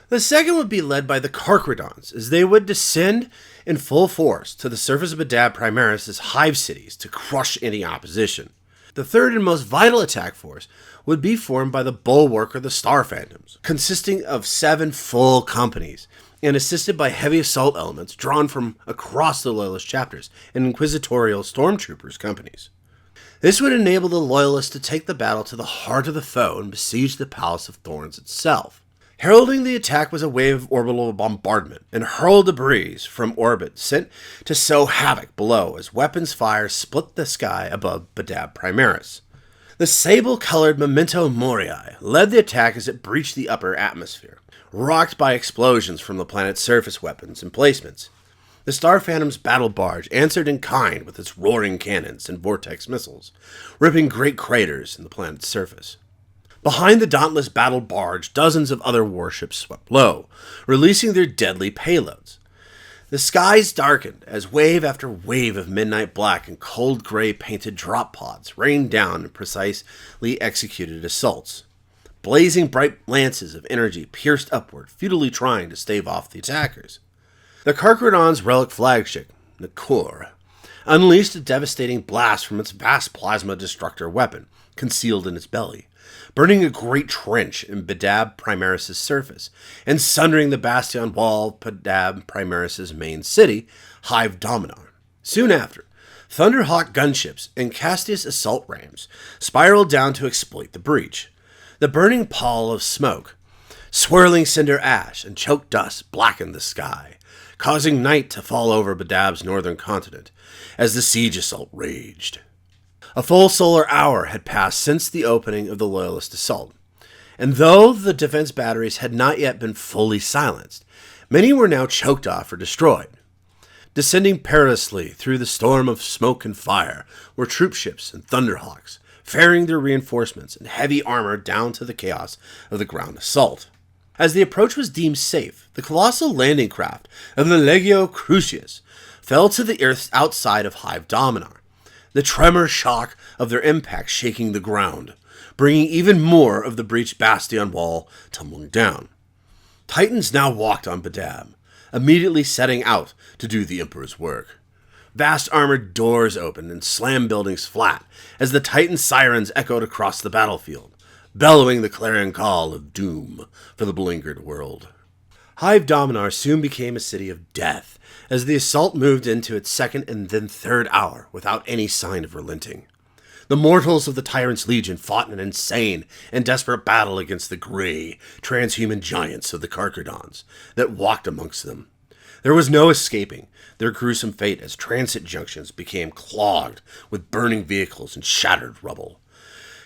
The second would be led by the Carchrodons, as they would descend in full force to the surface of Badab Primaris' hive cities to crush any opposition. The third and most vital attack force would be formed by the Bulwark or the Star Phantoms, consisting of 7 full companies, and assisted by heavy assault elements drawn from across the Loyalist chapters and inquisitorial stormtroopers companies. This would enable the Loyalists to take the battle to the heart of the foe and besiege the Palace of Thorns itself. Heralding the attack was a wave of orbital bombardment and hurled debris from orbit sent to sow havoc below as weapons fire split the sky above Badab Primaris. The sable-colored Memento Mori led the attack as it breached the upper atmosphere, rocked by explosions from the planet's surface weapons and placements. The Star Phantom's battle barge answered in kind with its roaring cannons and vortex missiles, ripping great craters in the planet's surface. Behind the dauntless battle barge, dozens of other warships swept low, releasing their deadly payloads. The skies darkened as wave after wave of midnight black and cold gray painted drop pods rained down in precisely executed assaults. Blazing bright lances of energy pierced upward, futilely trying to stave off the attackers. The Carchrodon's relic flagship, the Core, unleashed a devastating blast from its vast plasma destructor weapon, concealed in its belly, burning a great trench in Badab Primaris' surface, and sundering the bastion wall of Badab Primaris' main city, Hive Dominar. Soon after, Thunderhawk gunships and Castius assault rams spiraled down to exploit the breach. The burning pall of smoke, swirling cinder ash, and choked dust blackened the sky, causing night to fall over Badab's northern continent as the siege assault raged. A full solar hour had passed since the opening of the Loyalist assault, and though the defense batteries had not yet been fully silenced, many were now choked off or destroyed. Descending perilously through the storm of smoke and fire were troopships and Thunderhawks, ferrying their reinforcements and heavy armor down to the chaos of the ground assault. As the approach was deemed safe, the colossal landing craft of the Legio Crucius fell to the earth outside of Hive Dominar, the tremor shock of their impact shaking the ground, bringing even more of the breached bastion wall tumbling down. Titans now walked on Badab, immediately setting out to do the Emperor's work. Vast armored doors opened and slammed buildings flat as the Titan sirens echoed across the battlefield, bellowing the clarion call of doom for the beleaguered world. Hive Dominar soon became a city of death as the assault moved into its second and then third hour without any sign of relenting. The mortals of the Tyrants' Legion fought an insane and desperate battle against the grey, transhuman giants of the Carchrodons that walked amongst them. There was no escaping their gruesome fate as transit junctions became clogged with burning vehicles and shattered rubble,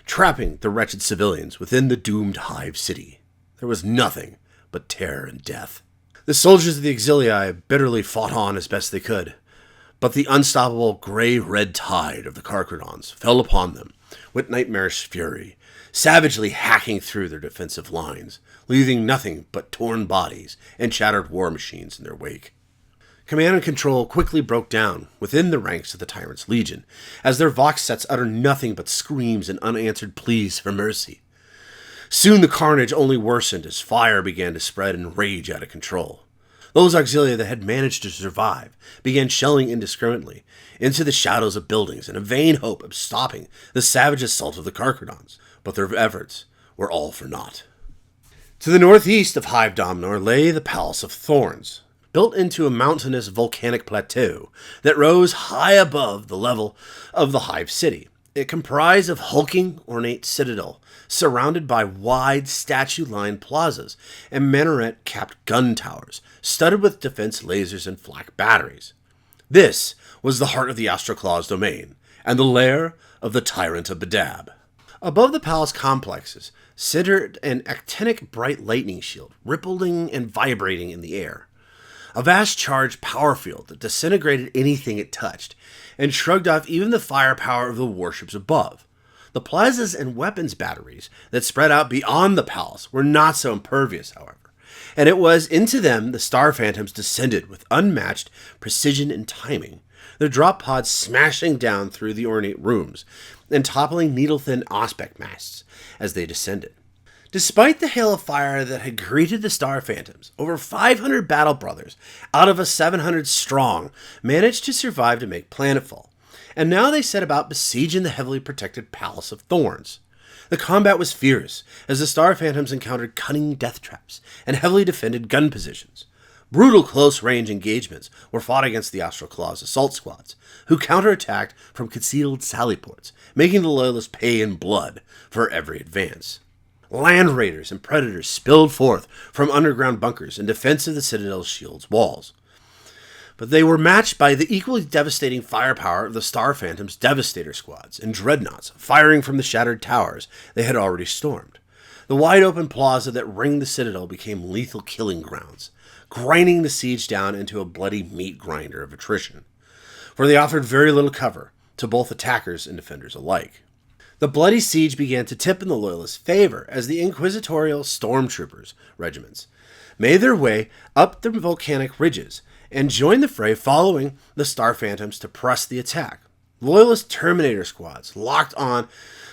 trapping the wretched civilians within the doomed hive city. There was nothing but terror and death. The soldiers of the Exilii bitterly fought on as best they could, but the unstoppable grey-red tide of the Carchrodons fell upon them with nightmarish fury, savagely hacking through their defensive lines, leaving nothing but torn bodies and shattered war machines in their wake. Command and control quickly broke down within the ranks of the Tyrants' Legion, as their vox sets uttered nothing but screams and unanswered pleas for mercy. Soon the carnage only worsened as fire began to spread and rage out of control. Those auxilia that had managed to survive began shelling indiscriminately into the shadows of buildings in a vain hope of stopping the savage assault of the Carchrodons, but their efforts were all for naught. To the northeast of Hive Domnor lay the Palace of Thorns, built into a mountainous volcanic plateau that rose high above the level of the Hive City. It comprised of hulking, ornate citadel, surrounded by wide, statue-lined plazas and minaret-capped gun towers, studded with defense lasers and flak batteries. This was the heart of the Astroclaw's domain, and the lair of the Tyrant of Badab. Above the palace complexes centered an actinic bright lightning shield, rippling and vibrating in the air. A vast charged power field that disintegrated anything it touched, and shrugged off even the firepower of the warships above. The plazas and weapons batteries that spread out beyond the palace were not so impervious, however, and it was into them the Star Phantoms descended with unmatched precision and timing, their drop pods smashing down through the ornate rooms and toppling needle-thin aspect masts as they descended. Despite the hail of fire that had greeted the Star Phantoms, over 500 Battle Brothers out of a 700 strong managed to survive to make planetfall, and now they set about besieging the heavily protected Palace of Thorns. The combat was fierce, as the Star Phantoms encountered cunning death traps and heavily defended gun positions. Brutal close-range engagements were fought against the Astroclaw's assault squads, who counterattacked from concealed sallyports, making the Loyalists pay in blood for every advance. Land raiders and predators spilled forth from underground bunkers in defense of the Citadel's shield's walls. But they were matched by the equally devastating firepower of the Star Phantom's Devastator squads and dreadnoughts firing from the shattered towers they had already stormed. The wide-open plaza that ringed the Citadel became lethal killing grounds, grinding the siege down into a bloody meat grinder of attrition, for they offered very little cover to both attackers and defenders alike. The bloody siege began to tip in the Loyalists' favor as the inquisitorial stormtroopers regiments made their way up the volcanic ridges and joined the fray following the Star Phantoms to press the attack. Loyalist Terminator squads locked on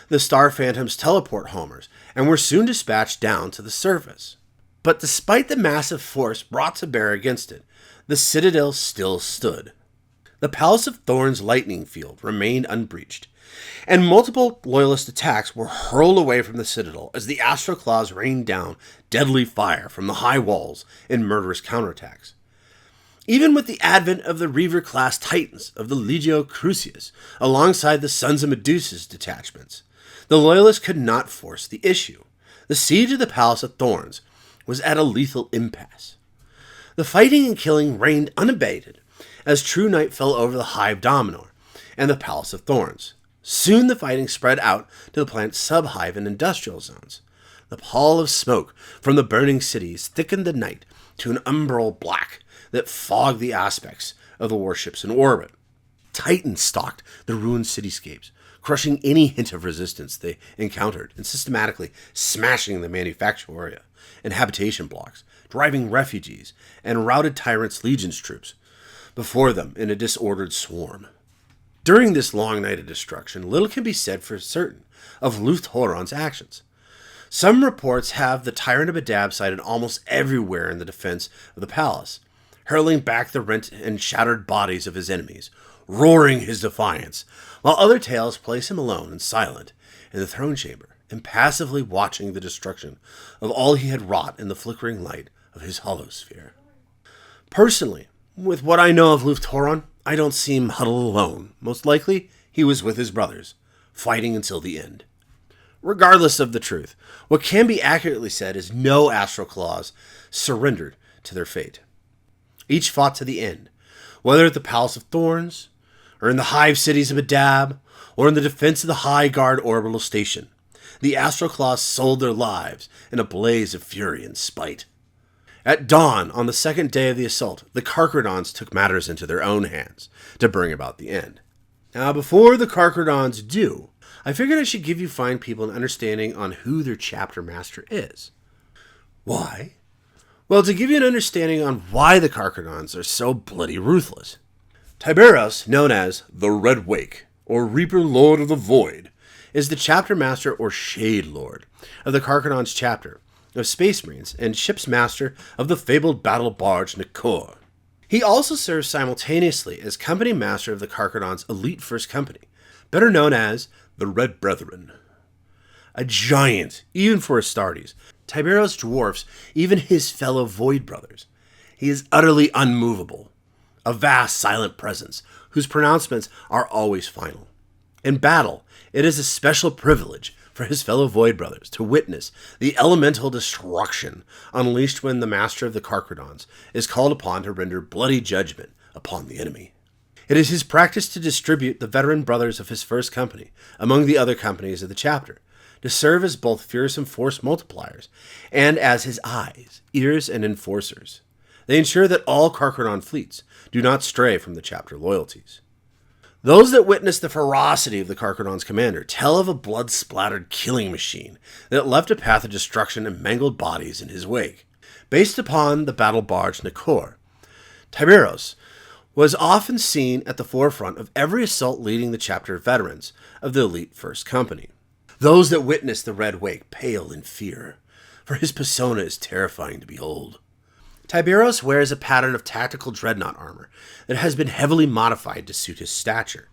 the Star Phantoms' teleport homers and were soon dispatched down to the surface. But despite the massive force brought to bear against it, the Citadel still stood. The Palace of Thorns lightning field remained unbreached, and multiple Loyalist attacks were hurled away from the Citadel as the Astroclaws rained down deadly fire from the high walls in murderous counterattacks. Even with the advent of the Reaver-class Titans of the Legio Crucius alongside the Sons of Medusa's detachments, the Loyalists could not force the issue. The siege of the Palace of Thorns was at a lethal impasse. The fighting and killing reigned unabated as true night fell over the Hive Domnor and the Palace of Thorns. Soon the fighting spread out to the planet's sub-hive and industrial zones. The pall of smoke from the burning cities thickened the night to an umbral black that fogged the aspects of the warships in orbit. Titans stalked the ruined cityscapes, crushing any hint of resistance they encountered and systematically smashing the manufactoria and habitation blocks, driving refugees and routed Tyrants' Legion's troops before them in a disordered swarm. During this long night of destruction, little can be said for certain of Luth Huron's actions. Some reports have the Tyrant of Badab sighted almost everywhere in the defense of the palace, hurling back the rent and shattered bodies of his enemies, roaring his defiance, while other tales place him alone and silent in the throne chamber, impassively watching the destruction of all he had wrought in the flickering light of his holosphere. Personally, with what I know of Luft Huron, I don't see him huddled alone. Most likely, he was with his brothers, fighting until the end. Regardless of the truth, what can be accurately said is no astral claws surrendered to their fate. Each fought to the end, whether at the Palace of Thorns, or in the hive cities of Badab, or in the defense of the High Guard orbital station. The astral claws sold their lives in a blaze of fury and spite. At dawn, on the second day of the assault, the Carchardons took matters into their own hands to bring about the end. Now, before the Carchardons do, I figured I should give you fine people an understanding on who their chapter master is. Why? Well, to give you an understanding on why the Carchardons are so bloody ruthless. Tiberios, known as The Red Wake, or Reaper Lord of the Void, is the chapter master or shade lord of the Carchardons chapter of Space Marines and ship's master of the fabled battle barge Nakor. He also serves simultaneously as company master of the Carchardons' elite first company, better known as the Red Brethren. A giant, even for Astartes, Tiberios dwarfs even his fellow Void brothers. He is utterly unmovable, a vast silent presence whose pronouncements are always final. In battle, it is a special privilege for his fellow Void brothers to witness the elemental destruction unleashed when the master of the Carchardons is called upon to render bloody judgment upon the enemy. It is his practice to distribute the veteran brothers of his first company among the other companies of the chapter, to serve as both fearsome force multipliers and as his eyes, ears, and enforcers. They ensure that all Carchardon fleets do not stray from the chapter loyalties. Those that witness the ferocity of the Carchardon's commander tell of a blood-splattered killing machine that left a path of destruction and mangled bodies in his wake. Based upon the battle barge Nakor, Tiberios was often seen at the forefront of every assault leading the chapter veterans of the elite First Company. Those that witness the Red Wake pale in fear, for his persona is terrifying to behold. Tiberios wears a pattern of tactical dreadnought armor that has been heavily modified to suit his stature.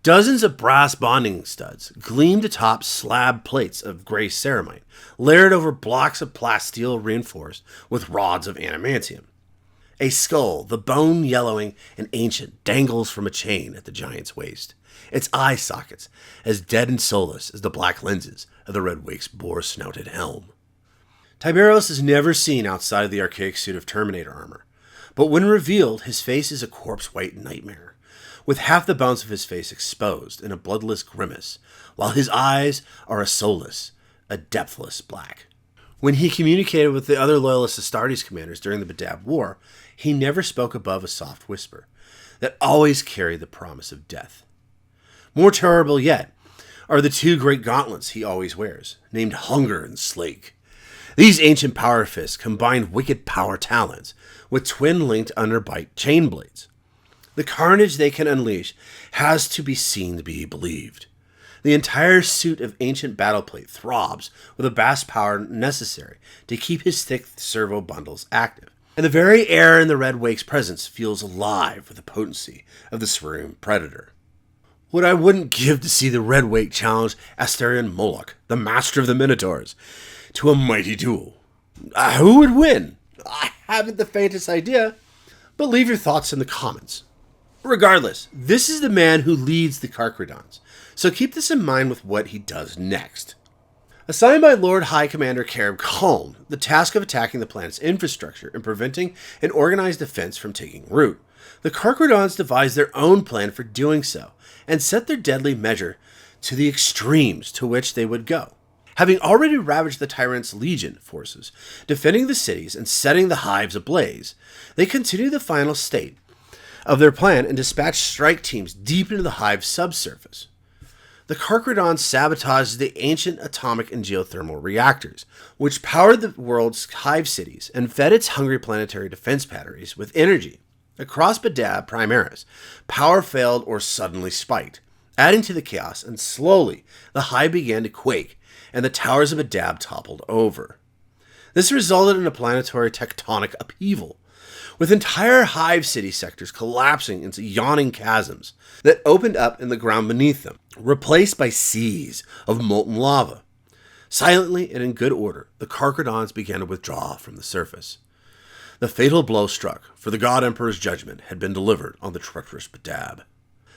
Dozens of brass bonding studs gleamed atop slab plates of gray ceramite, layered over blocks of plasteel reinforced with rods of adamantium. A skull, the bone yellowing and ancient, dangles from a chain at the giant's waist, its eye sockets as dead and soulless as the black lenses of the Red Wake's boar-snouted helm. Tiberios is never seen outside of the archaic suit of Terminator armor, but when revealed, his face is a corpse-white nightmare, with half the bones of his face exposed in a bloodless grimace, while his eyes are a soulless, a depthless black. When he communicated with the other loyalist Astartes commanders during the Badab War, he never spoke above a soft whisper that always carried the promise of death. More terrible yet are the two great gauntlets he always wears, named Hunger and Slake. These ancient power fists combine wicked power talons with twin-linked underbite chain blades. The carnage they can unleash has to be seen to be believed. The entire suit of ancient battleplate throbs with the vast power necessary to keep his thick servo bundles active, and the very air in the Red Wake's presence feels alive with the potency of the Supreme Predator. What I wouldn't give to see the Red Wake challenge Asterion Moloch, the master of the Minotaurs, to a mighty duel. Who would win? I haven't the faintest idea, but leave your thoughts in the comments. Regardless, this is the man who leads the Carchardons, so keep this in mind with what he does next. Assigned by Lord High Commander Karib Khan the task of attacking the planet's infrastructure and preventing an organized defense from taking root, the Carchardons devised their own plan for doing so, and set their deadly measure to the extremes to which they would go. Having already ravaged the Tyrant's legion forces, defending the cities and setting the hives ablaze, they continued the final state of their plan and dispatched strike teams deep into the hive's subsurface. The Carchardons sabotaged the ancient atomic and geothermal reactors, which powered the world's hive cities and fed its hungry planetary defense batteries with energy. Across Badab Primaris, power failed or suddenly spiked, adding to the chaos, and slowly the hive began to quake, and the towers of Badab toppled over. This resulted in a planetary tectonic upheaval, with entire hive city sectors collapsing into yawning chasms that opened up in the ground beneath them, replaced by seas of molten lava. Silently and in good order, the Carchardons began to withdraw from the surface. The fatal blow struck, for the God Emperor's judgment had been delivered on the treacherous Badab.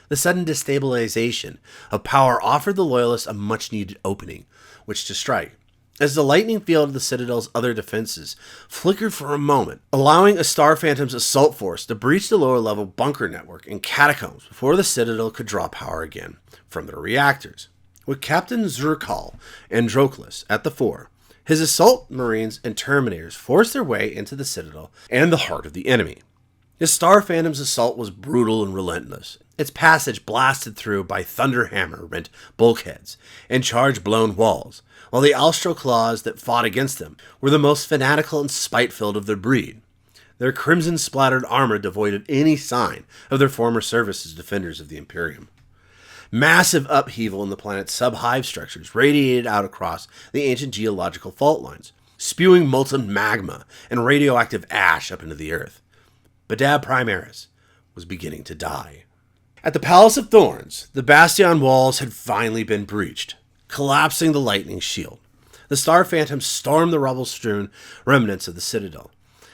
The sudden destabilization of power offered the Loyalists a much-needed opening, which to strike. As the lightning field of the Citadel's other defenses flickered for a moment, allowing a Star Phantom's assault force to breach the lower-level bunker network and catacombs before the Citadel could draw power again from their reactors. With Captain Zurkal Androclus at the fore, his assault marines and terminators forced their way into the Citadel and the heart of the enemy. The Star Phantom's assault was brutal and relentless, its passage blasted through by thunder-hammer-rent bulkheads and charge-blown walls, while the Austroclaws that fought against them were the most fanatical and spite-filled of their breed, their crimson-splattered armor devoid of any sign of their former service as defenders of the Imperium. Massive upheaval in the planet's sub-hive structures radiated out across the ancient geological fault lines, spewing molten magma and radioactive ash up into the earth. Badab Primaris was beginning to die. At the Palace of Thorns, the bastion walls had finally been breached, collapsing the lightning shield. The Star Phantom stormed the rubble-strewn remnants of the Citadel.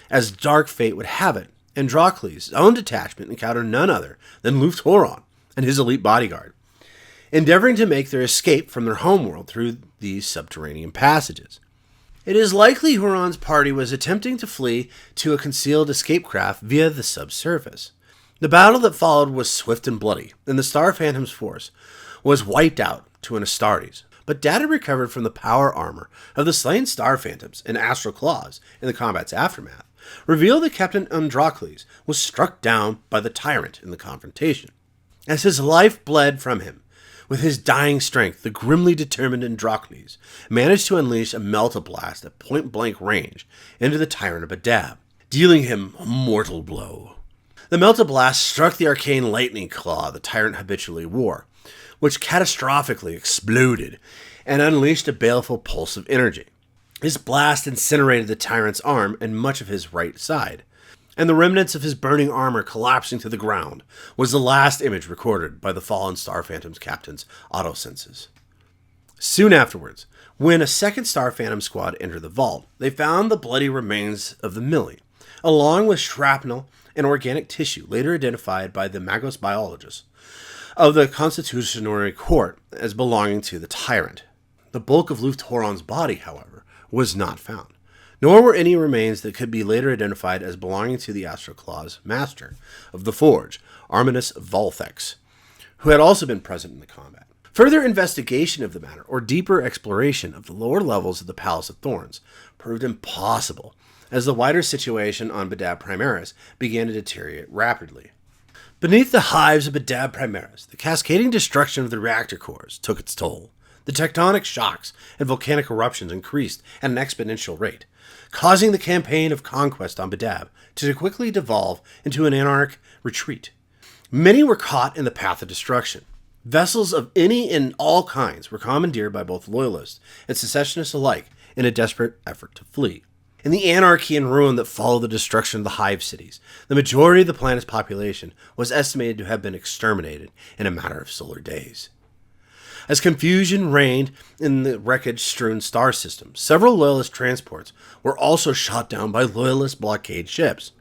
As dark fate would have it, Androcles' own detachment encountered none other than Luth Huron and his elite bodyguard, endeavoring to make their escape from their homeworld through these subterranean passages. It is likely Huron's party was attempting to flee to a concealed escape craft via the subsurface. The battle that followed was swift and bloody, and the Star Phantom's force was wiped out to an Astartes, but data recovered from the power armor of the slain Star Phantoms and Astral Claws in the combat's aftermath revealed that Captain Androcles was struck down by the Tyrant in the confrontation. As his life bled from him, with his dying strength, the grimly determined Androcles managed to unleash a Melta-Blast at point-blank range into the Tyrant of Badab, dealing him a mortal blow. The Melta-Blast struck the arcane lightning claw the Tyrant habitually wore, which catastrophically exploded and unleashed a baleful pulse of energy. His blast incinerated the Tyrant's arm and much of his right side, and the remnants of his burning armor collapsing to the ground was the last image recorded by the fallen Star Phantom's captain's autosenses. Soon afterwards, when a second Star Phantom squad entered the vault, they found the bloody remains of the Millie, along with shrapnel and organic tissue later identified by the Magos biologists of the Constitutionary Court as belonging to the Tyrant. The bulk of Luth Huron's body, however, was not found, nor were any remains that could be later identified as belonging to the Astroclaw's master of the Forge, Arminus Volthex, who had also been present in the combat. Further investigation of the matter, or deeper exploration of the lower levels of the Palace of Thorns, proved impossible, as the wider situation on Badab Primaris began to deteriorate rapidly. Beneath the hives of Badab Primaris, the cascading destruction of the reactor cores took its toll. The tectonic shocks and volcanic eruptions increased at an exponential rate, causing the campaign of conquest on Badab to quickly devolve into an anarchic retreat. Many were caught in the path of destruction. Vessels of any and all kinds were commandeered by both loyalists and secessionists alike in a desperate effort to flee. In the anarchy and ruin that followed the destruction of the hive cities, the majority of the planet's population was estimated to have been exterminated in a matter of solar days. As confusion reigned in the wreckage-strewn star system, several Loyalist transports were also shot down by Loyalist blockade ships.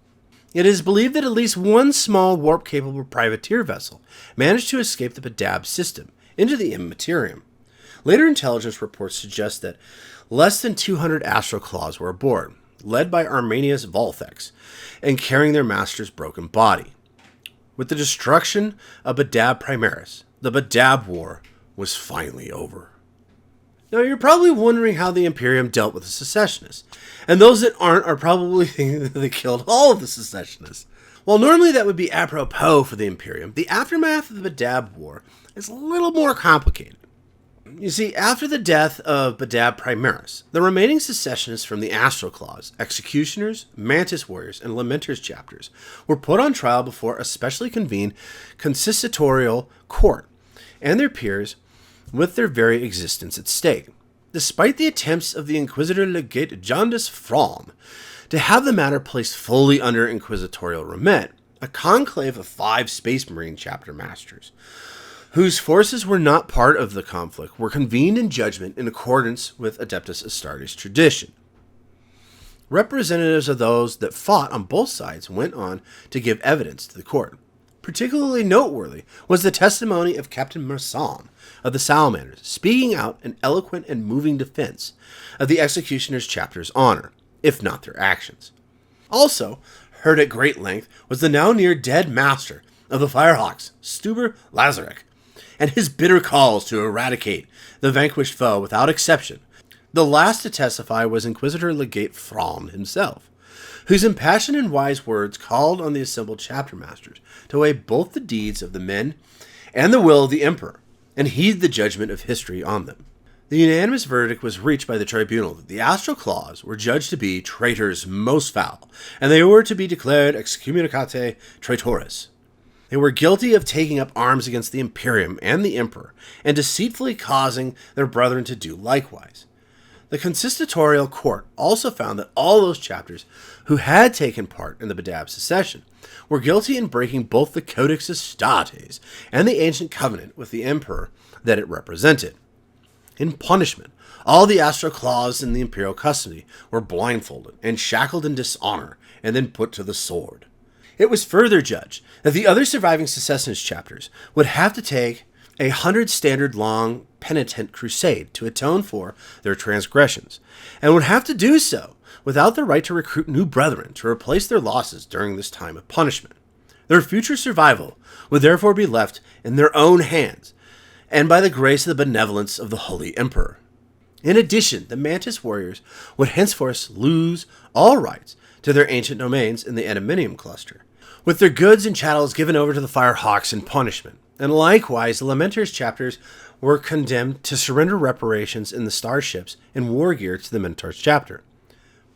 It is believed that at least one small warp-capable privateer vessel managed to escape the Badab system into the Imperium. Later intelligence reports suggest that less than 200 Astral Claws were aboard, led by Arminius Volthex, and carrying their master's broken body. With the destruction of Badab Primaris, the Badab War was finally over. Now, you're probably wondering how the Imperium dealt with the Secessionists, and those that aren't are probably thinking that they killed all of the Secessionists. While normally that would be apropos for the Imperium, the aftermath of the Badab War is a little more complicated. You see, after the death of Badab Primaris, the remaining secessionists from the Astral Claws, Executioners, Mantis Warriors, and Lamenters chapters were put on trial before a specially convened consistorial court and their peers with their very existence at stake. Despite the attempts of the Inquisitor Legate Jandis Fromm to have the matter placed fully under inquisitorial remit, a conclave of 5 Space Marine chapter masters, whose forces were not part of the conflict, were convened in judgment in accordance with Adeptus Astartes tradition. Representatives of those that fought on both sides went on to give evidence to the court. Particularly noteworthy was the testimony of Captain Marsan of the Salamanders, speaking out in eloquent and moving defense of the Executioner's chapter's honor, if not their actions. Also, heard at great length was the now near dead master of the Firehawks, Stuber Lazarek, and his bitter calls to eradicate the vanquished foe without exception. The last to testify was Inquisitor Legate Thrawn himself, whose impassioned and wise words called on the assembled chapter masters to weigh both the deeds of the men and the will of the Emperor, and heed the judgment of history on them. The unanimous verdict was reached by the tribunal that the Astral Claws were judged to be traitors most foul, and they were to be declared excommunicate traitores. They were guilty of taking up arms against the Imperium and the Emperor, and deceitfully causing their brethren to do likewise. The consistorial court also found that all those chapters who had taken part in the Badab Secession were guilty in breaking both the Codex States and the ancient covenant with the Emperor that it represented. In punishment, all the Astral Claws in the Imperial custody were blindfolded and shackled in dishonor and then put to the sword. It was further judged that the other surviving Secessionist chapters would have to take 100 standard long penitent crusade to atone for their transgressions, and would have to do so without the right to recruit new brethren to replace their losses during this time of punishment. Their future survival would therefore be left in their own hands, and by the grace of the benevolence of the Holy Emperor. In addition, the Mantis warriors would henceforth lose all rights to their ancient domains in the Endominium cluster, with their goods and chattels given over to the Firehawks in punishment. And likewise, the Lamenter's chapters were condemned to surrender reparations in the starships and war gear to the Minotaur's chapter.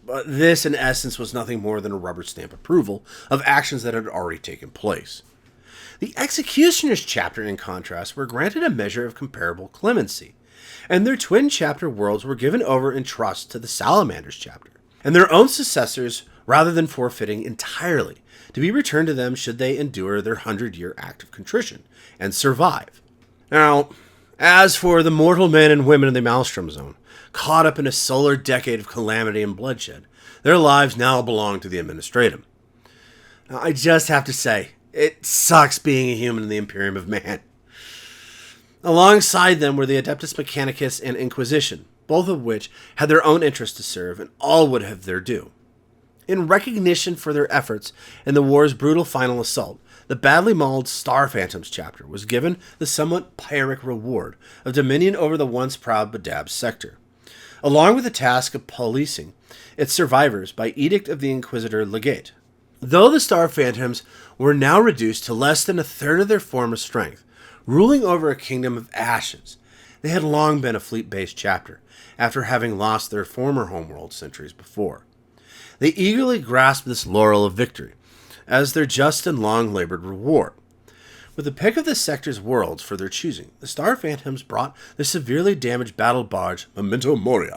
But this, in essence, was nothing more than a rubber stamp approval of actions that had already taken place. The Executioner's chapter, in contrast, were granted a measure of comparable clemency, and their twin chapter worlds were given over in trust to the Salamander's chapter, and their own successors, rather than forfeiting entirely, to be returned to them should they endure their 100-year act of contrition and survive. Now, as for the mortal men and women in the Maelstrom zone, caught up in a solar decade of calamity and bloodshed, their lives now belong to the Administratum. Now, I just have to say, it sucks being a human in the Imperium of Man. Alongside them were the Adeptus Mechanicus and Inquisition, both of which had their own interests to serve, and all would have their due. In recognition for their efforts in the war's brutal final assault, the badly mauled Star Phantoms chapter was given the somewhat pyrrhic reward of dominion over the once proud Badab sector, along with the task of policing its survivors by edict of the Inquisitor Legate. Though the Star Phantoms were now reduced to less than a third of their former strength, ruling over a kingdom of ashes, they had long been a fleet-based chapter, after having lost their former homeworld centuries before. They eagerly grasped this laurel of victory as their just and long-labored reward. With the pick of the sector's worlds for their choosing, the Star Phantoms brought the severely damaged battle barge Memento Mori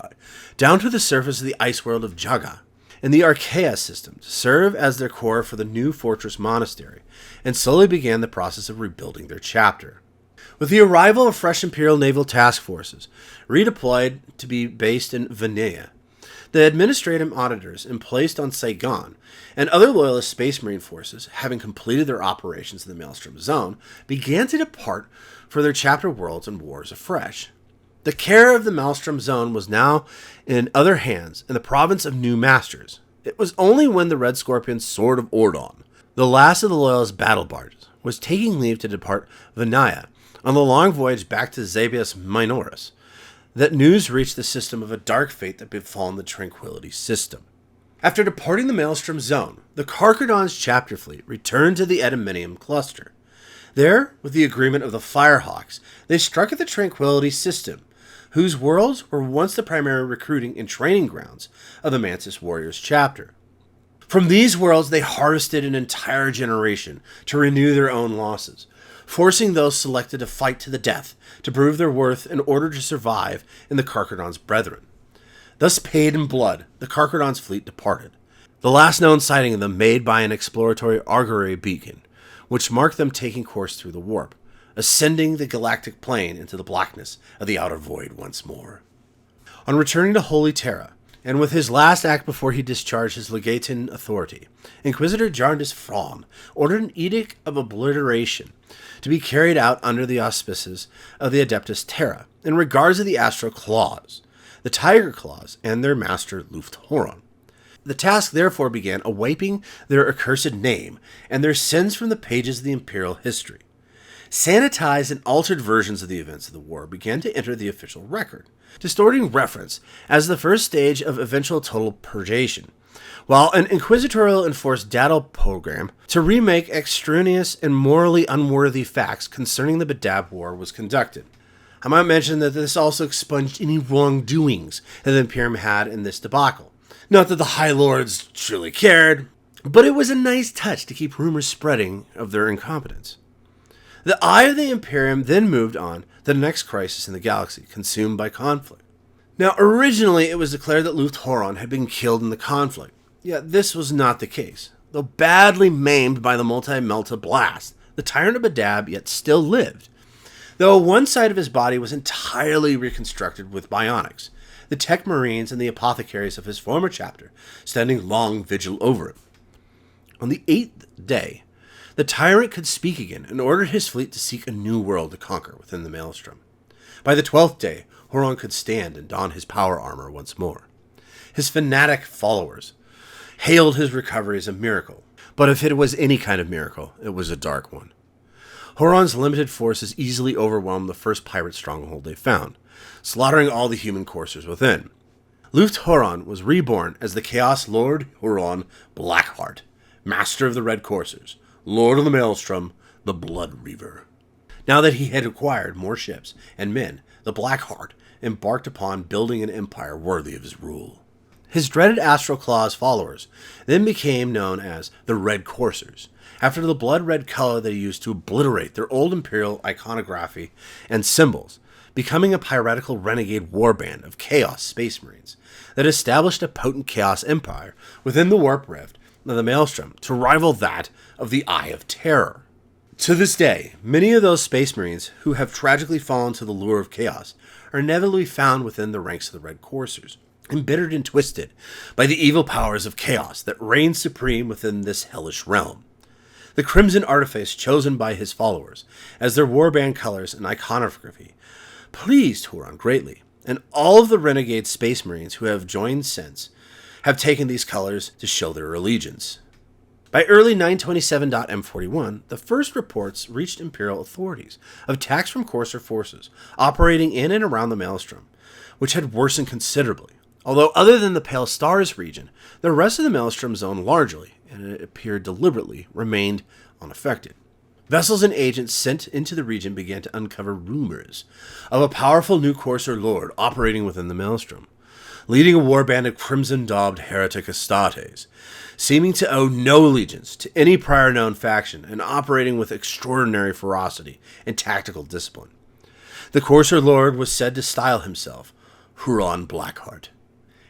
down to the surface of the ice world of Jaga in the Archaea system to serve as their core for the new fortress monastery, and slowly began the process of rebuilding their chapter. With the arrival of fresh Imperial naval task forces, redeployed to be based in Vanea, the administrative auditors emplaced on Saigon and other loyalist Space Marine forces, having completed their operations in the Maelstrom zone, began to depart for their chapter worlds and wars afresh. The care of the Maelstrom zone was now in other hands in the province of New Masters. It was only when the Red Scorpion's Sword of Ordon, the last of the loyalist battle barges, was taking leave to depart Vanaya on the long voyage back to Zabius Minoris, that news reached the system of a dark fate that befallen the Tranquility system. After departing the Maelstrom zone, the Carcadon's chapter fleet returned to the Endominium cluster. There, with the agreement of the Firehawks, they struck at the Tranquility system, whose worlds were once the primary recruiting and training grounds of the Mantis Warriors chapter. From these worlds they harvested an entire generation to renew their own losses, forcing those selected to fight to the death to prove their worth in order to survive in the Carcadon's brethren. Thus paid in blood, the Carcadon's fleet departed, the last known sighting of them made by an exploratory augury beacon, which marked them taking course through the warp, ascending the galactic plane into the blackness of the outer void once more. On returning to Holy Terra, And with his last act before he discharged his legatin authority, Inquisitor Jarndus Fron ordered an edict of obliteration to be carried out under the auspices of the Adeptus Terra in regards to the Astral Claws, the Tiger Claws, and their master Luth Huron. The task therefore began a wiping their accursed name and their sins from the pages of the Imperial history. Sanitized and altered versions of the events of the war began to enter the official record, distorting reference as the first stage of eventual total purgation, while an inquisitorial enforced data program to remake extraneous and morally unworthy facts concerning the Badab War was conducted. I might mention that this also expunged any wrongdoings that the Imperium had in this debacle. Not that the High Lords truly cared, but it was a nice touch to keep rumors spreading of their incompetence. The eye of the Imperium then moved on to the next crisis in the galaxy, consumed by conflict. Now, originally it was declared that Luth Huron had been killed in the conflict, yet this was not the case. Though badly maimed by the multi-melta blast, the Tyrant of Badab yet still lived, though one side of his body was entirely reconstructed with bionics, the tech marines and the apothecaries of his former chapter standing long vigil over him. On the 8th day, the Tyrant could speak again and ordered his fleet to seek a new world to conquer within the Maelstrom. By the 12th day, Huron could stand and don his power armor once more. His fanatic followers hailed his recovery as a miracle, but if it was any kind of miracle, it was a dark one. Huron's limited forces easily overwhelmed the first pirate stronghold they found, slaughtering all the human coursers within. Luth Huron was reborn as the Chaos Lord Huron Blackheart, Master of the Red Corsairs, Lord of the Maelstrom, the Blood Reaver. Now that he had acquired more ships and men, the Blackheart embarked upon building an empire worthy of his rule. His dreaded Astral Claws followers then became known as the Red Corsairs, after the blood-red color they used to obliterate their old imperial iconography and symbols, becoming a piratical renegade warband of Chaos Space Marines that established a potent Chaos Empire within the warp rift of the Maelstrom to rival that of the Eye of Terror. To this day, many of those Space Marines who have tragically fallen to the lure of chaos are inevitably found within the ranks of the Red Corsairs, embittered and twisted by the evil powers of chaos that reign supreme within this hellish realm. The crimson artifice chosen by his followers as their warband colors and iconography pleased Huron greatly, and all of the renegade Space Marines who have joined since have taken these colors to show their allegiance. By early 927.M41, the first reports reached Imperial authorities of attacks from Corsair forces operating in and around the Maelstrom, which had worsened considerably. Although other than the Pale Stars region, the rest of the Maelstrom zone largely, and it appeared deliberately, remained unaffected. Vessels and agents sent into the region began to uncover rumors of a powerful new Corsair lord operating within the Maelstrom, leading a warband of crimson-daubed heretic Astartes, seeming to owe no allegiance to any prior known faction and operating with extraordinary ferocity and tactical discipline. The Corsair lord was said to style himself Huron Blackheart.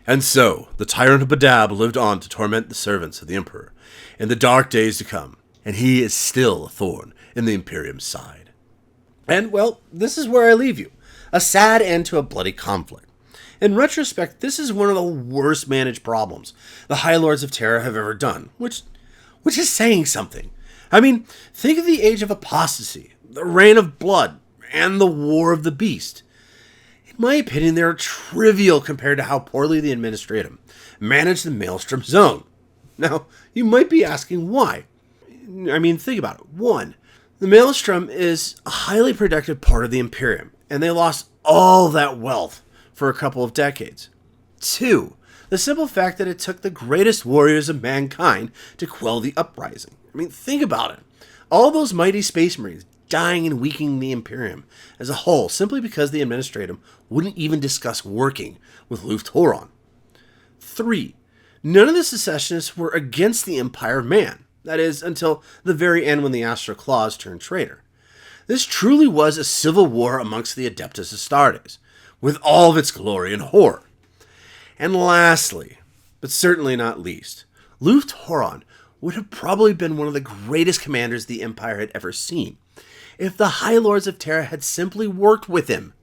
And so, the Tyrant of Badab lived on to torment the servants of the Emperor in the dark days to come, and he is still a thorn in the Imperium's side. And, well, this is where I leave you. A sad end to a bloody conflict. In retrospect, this is one of the worst managed problems the High Lords of Terra have ever done, which is saying something. I mean, think of the Age of Apostasy, the Reign of Blood, and the War of the Beast. In my opinion, they are trivial compared to how poorly the Administratum managed the Maelstrom Zone. Now, you might be asking why. I mean, think about it. 1. The Maelstrom is a highly productive part of the Imperium, and they lost all that wealth for a couple of decades. 2. The simple fact that it took the greatest warriors of mankind to quell the uprising. I mean, think about it. All those mighty Space Marines dying and weakening the Imperium as a whole simply because the Administratum wouldn't even discuss working with Luth Huron. 3. None of the secessionists were against the Empire of Man. That is, until the very end when the Astral Claws turned traitor. This truly was a civil war amongst the Adeptus Astartes, with all of its glory and horror. And lastly, but certainly not least, Luth Huron would have probably been one of the greatest commanders the Empire had ever seen, if the High Lords of Terra had simply worked with him.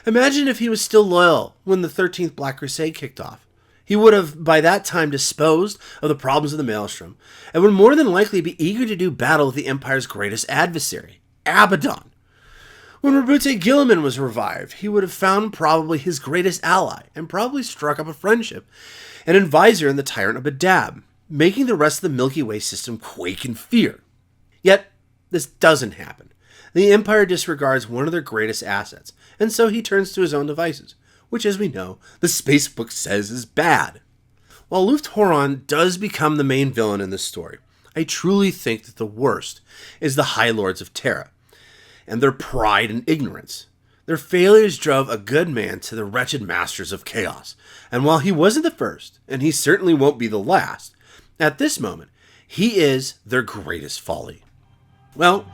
Imagine if he was still loyal when the 13th Black Crusade kicked off. He would have by that time disposed of the problems of the Maelstrom, and would more than likely be eager to do battle with the Empire's greatest adversary, Abaddon. When Rabute Gilliman was revived, he would have found probably his greatest ally, and probably struck up a friendship, an advisor in the Tyrant of Badab, making the rest of the Milky Way system quake in fear. Yet, this doesn't happen. The Empire disregards one of their greatest assets, and so he turns to his own devices, which, as we know, the Spacebook says is bad. While Luth Huron does become the main villain in this story, I truly think that the worst is the High Lords of Terra, and their pride and ignorance. Their failures drove a good man to the wretched masters of chaos, and while he wasn't the first, and he certainly won't be the last, at this moment, he is their greatest folly. Well,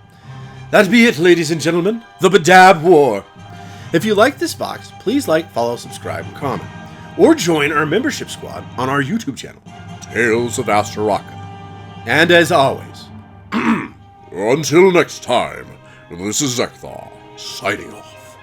that be it, ladies and gentlemen, the Badab War. If you like this Vox, please like, follow, subscribe, and comment. Or join our membership squad on our YouTube channel, Tales of Astaroth. And as always, until next time, this is Zeckthar, signing off.